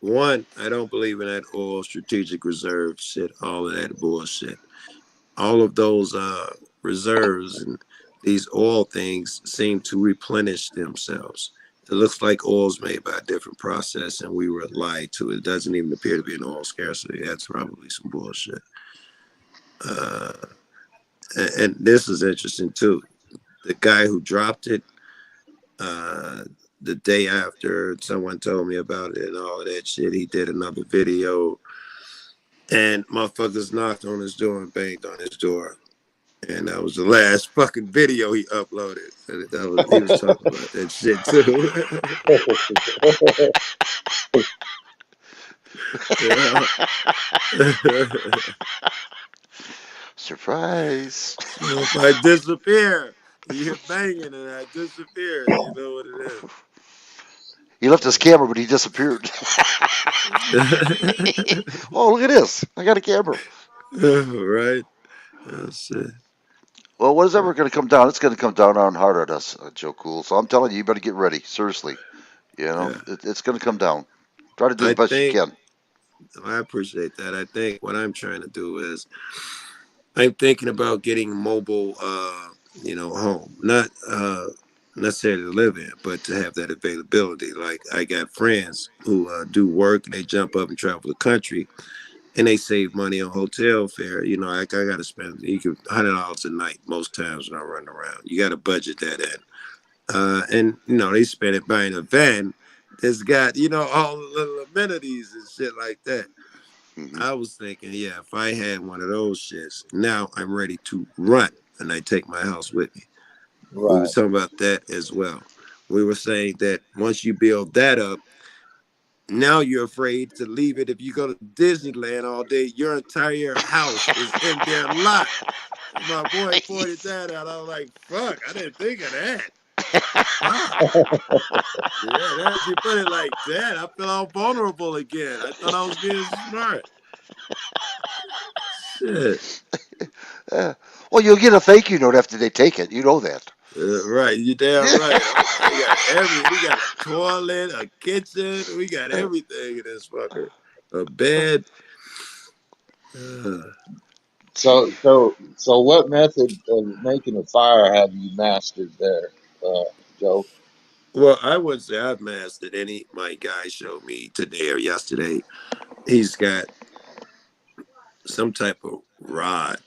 One, I don't believe in that oil strategic reserve shit. All of that bullshit. All of those reserves and these oil things seem to replenish themselves. It looks like oil's made by a different process, and we were lied to. It doesn't even appear to be an oil scarcity. That's probably some bullshit. Uh, and this is interesting too. The guy who dropped it, uh, the day after someone told me about it and all that shit, he did another video, and motherfuckers knocked on his door and banged on his door. And that was the last fucking video he uploaded. And he was talking about that shit too. Yeah. Surprise. So if I disappear, you hear banging and I disappear, you know what it He left his camera, but he disappeared. is. Oh, look at this. I got a camera. Right? That's it. Well, what is ever going to come down? It's going to come down on hard on us, Joe Cool. So I'm telling you, you better get ready. Seriously. Yeah. It's going to come down. Try to do the I best you think can. I appreciate that. I think what I'm trying to do is I'm thinking about getting mobile, home, not necessarily to live in, but to have that availability. Like I got friends who do work and they jump up and travel the country, and they save money on hotel fare. I got to spend $100 a night most times when I run around. You got to budget that in, and they spend it buying a van that's got all the little amenities and shit like that. Hmm. I was thinking, yeah, if I had one of those shits, now I'm ready to run and I take my house with me. We were Right. talking about that as well. We were saying that once you build that up, now you're afraid to leave it. If you go to Disneyland all day, your entire house is in their lot. My boy pointed that out. I was like, fuck, I didn't think of that. Fuck. Yeah, that you put it like that, I feel all vulnerable again. I thought I was being smart. Shit. Uh, well, you'll get a thank you note after they take it. You know that. Right, you damn right. I got we got a toilet, a kitchen, we got everything in this fucker. A bed. Uh, So what method of making a fire have you mastered there, uh, Joe? well, I wouldn't say I've mastered any. My guy showed me today or yesterday. He's got some type of rod,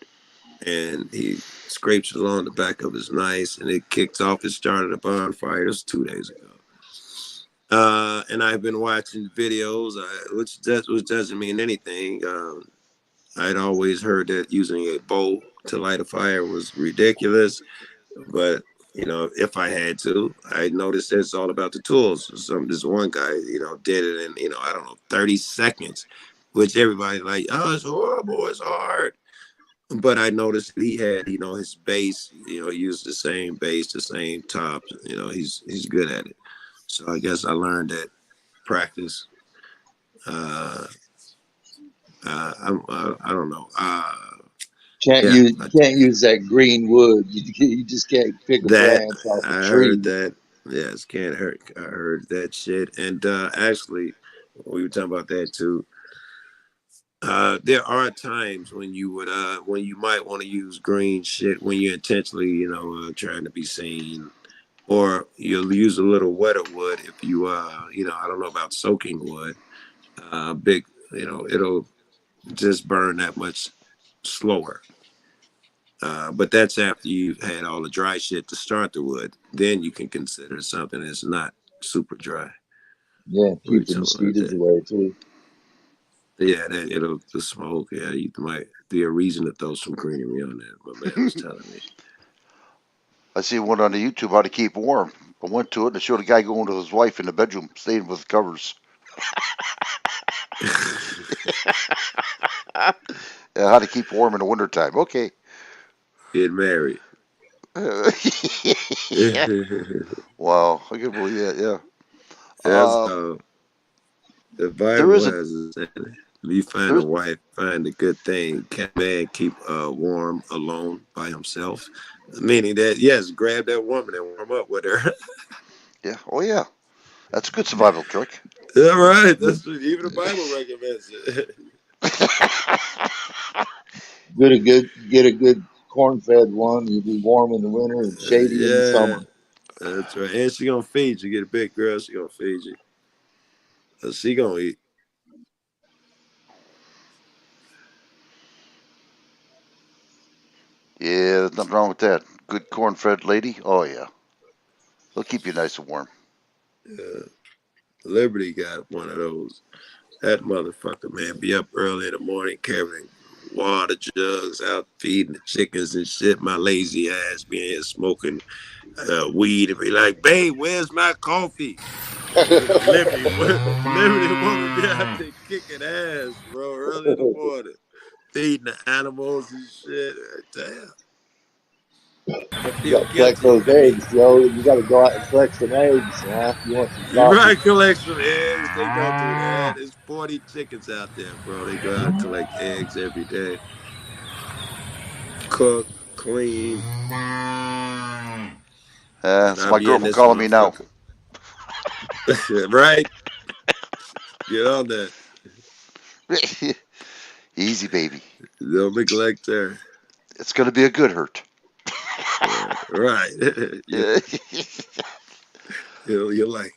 and he scrapes it along the back of his knife, and it kicks off. It started a bonfire. It was 2 days ago. And I've been watching videos, which doesn't mean anything. I'd always heard that using a bow to light a fire was ridiculous, but if I had to, I noticed that it's all about the tools. This one guy, did it in I don't know 30 seconds, which everybody like, oh, it's horrible, it's hard. But I noticed that he had, his base, used the same base, the same tops. He's good at it. So I guess I learned that practice. Uh, I don't know. Yeah, Can't use that green wood. You just can't pick a that branch off I a heard tree. that. Yes, can't hurt. I heard that shit. And actually, we were talking about that too. There are times when you might want to use green shit when you're intentionally, trying to be seen, or you'll use a little wetter wood if I don't know about soaking wood. Big, it'll just burn that much slower. But that's after you've had all the dry shit to start the wood. Then you can consider something that's not super dry. Yeah, We were keep the talking about mosquitoes that. away too. Yeah, that it'll the smoke. Yeah, you might be a reason to throw some greenery on that. My man was telling me. I see one on the YouTube how to keep warm. I went to it and it showed a guy going to his wife in the bedroom, staying with covers. How to keep warm in the wintertime. Okay. Get married. Yeah. Wow. I can believe that. Yeah. That's Um, the there Bible is a has it saying, if you find a there's wife, find a good thing. Can a man keep warm alone by himself? Meaning that yes, grab that woman and warm up with her. yeah. Oh yeah. That's a good survival trick. All right, that's what even the Bible recommends it. Get a good corn-fed one. You'll be warm in the winter and shady in the Yeah, summer. that's right. And she gonna feed you. Get a big girl, she gonna feed you. She gonna eat. Yeah, there's nothing wrong with that. Good corn-fed lady. Oh yeah. They'll keep you nice and warm. Uh, Liberty got one of those. That motherfucker, man, be up early in the morning carrying water jugs out feeding the chickens and shit. My lazy ass being here smoking weed and be like, babe, where's my coffee? Liberty, Liberty woman be out there kicking ass, bro, early in the morning, feeding the animals and shit. Damn, I You feel got to collect guilty. those eggs, Joe. You got to go out and collect some eggs. Huh? You want some You coffee? right, collect some eggs. They don't do that. There's 40 chickens out there, bro. They go out and collect eggs every day. Cook, clean, and It's I my be in girlfriend this calling me now. motherfucker. Right? Get on that. Easy, baby. Don't neglect her. It's going to be a good hurt. Right. you, you're like,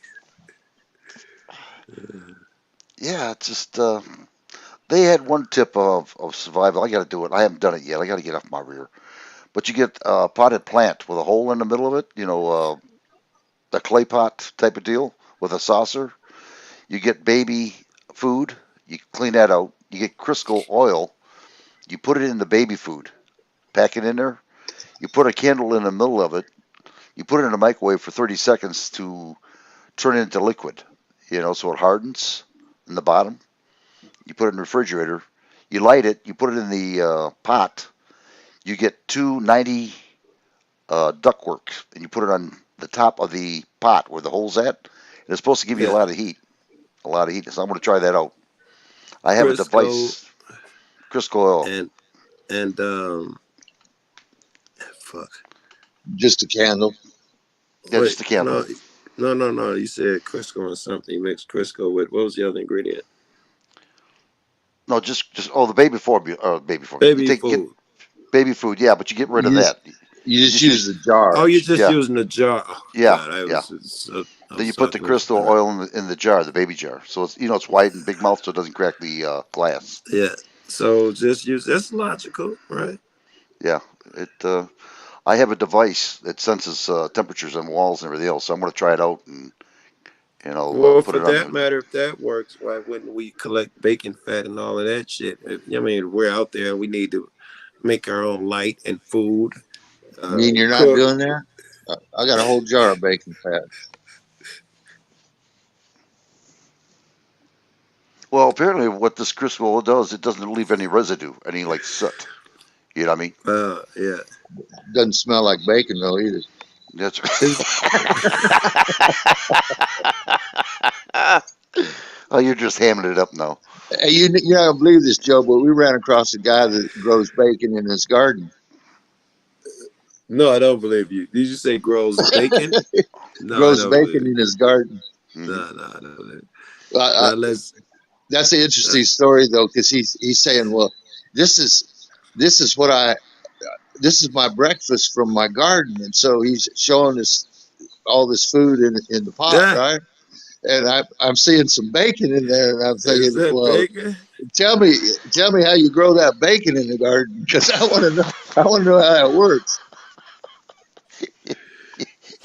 Yeah, it's just they had one tip of survival. I got to do it. I haven't done it yet. I got to get off my rear. But you get a potted plant with a hole in the middle of it. A clay pot type of deal with a saucer. You get baby food. You clean that out. You get Crisco oil. You put it in the baby food. Pack it in there. You put a candle in the middle of it. You put it in a microwave for 30 seconds to turn it into liquid. So it hardens in the bottom. You put it in the refrigerator. You light it. You put it in the pot. You get two 90 ductwork, and you put it on the top of the pot where the hole's at. And it's supposed to give you a yeah, lot of heat. A lot of heat. So I'm going to try that out. I have a Crisco device, Crisco oil. and fuck. Just a candle. Yeah, Wait, just a candle. no. You said Crisco and something. You mixed Crisco with what was the other ingredient? No, just the baby formula, baby formula. You Baby get food. baby food, yeah, but you get rid of You just that. you You just just use use the jar. Oh, you're just yeah, using the jar. Oh yeah, God, yeah. I Then was you put the talking with crystal oil in the jar, the baby jar. So it's white and big mouth, so it doesn't crack the glass. yeah. So just use that's logical, right? Yeah, it. I have a device that senses temperatures on walls and everything else, so I'm going to try it out and Well, put for it on that there. matter, if that works, why wouldn't we collect bacon fat and all of that shit? I mean, we're out there. We need to make our own light and food. You mean you're not Cook. doing that? I got a whole jar of bacon fat. Well, apparently, what this crystal oil does, it doesn't leave any residue, any like soot. You know what I mean? Yeah. Doesn't smell like bacon though either. That's. Is Oh, you're just hamming it up now. Hey, you're not gonna believe this, Joe, but we ran across a guy that grows bacon in his garden. no, I don't believe you. Did you say grows bacon? No, I Grows don't believe bacon it. in his garden. Hmm. No, I don't believe it. I, I, Not unless. that's an Uh, interesting story though, because he's saying, well, this is this is what I this is my breakfast from my garden, and so he's showing us all this food in the pot, yeah, right? And I'm seeing some bacon in there, and I'm is thinking, that well, bacon? tell me tell me how you grow that bacon in the garden, because I want to know how that works.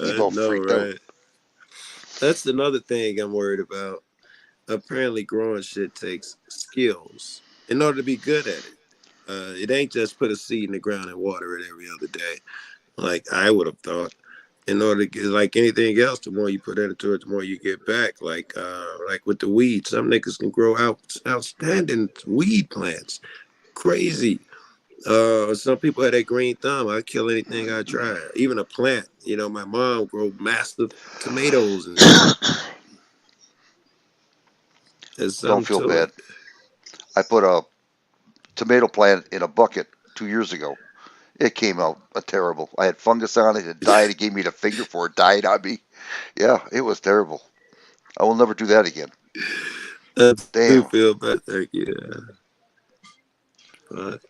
He's I all know, freaked out. right? That's another thing I'm worried about. Apparently, growing shit takes skills in order to be good at it. It ain't just put a seed in the ground and water it every other day, like I would have thought. In order to get like anything else, the more you put into it, the more you get back. Like with the weeds, some niggas can grow outstanding weed plants. Crazy. Some people have that green thumb. I kill anything I try, even a plant. My mom grow massive tomatoes and shit. There's Don't something feel to bad. it. I put a tomato plant in a bucket 2 years ago. It came out terrible. I had fungus on it. It died. It gave me the finger for it. Died on me. Yeah, it was terrible. I will never do that again. I do Damn. feel bad. Thank you. Yeah. But,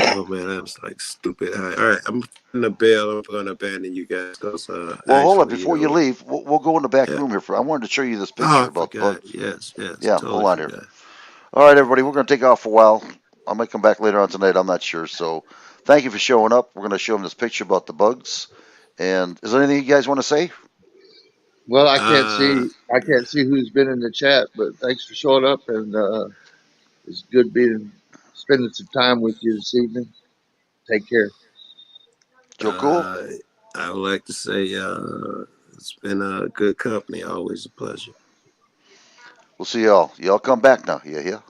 oh man, I was like stupid high. All right, I'm putting a bail. I'm gonna abandon you guys because Well, hold on. actually, Before you leave, we'll go in the back yeah. room here. I wanted to show you this Oh, picture I about the forgot. bugs. Yes, Yeah, totally hold on here. forgot. All right, everybody, we're going to take off for a while. I might come back later on tonight. I'm not sure. So thank you for showing up. We're going to show them this picture about the bugs. And is there anything you guys want to say? Well, Uh, I can't see who's been in the chat, but thanks for showing up, and it's good spending some time with you this evening. Take care. Joko, uh, I would like to say it's been a good company. Always a pleasure. we'll see y'all. Y'all come back now. Yeah, yeah.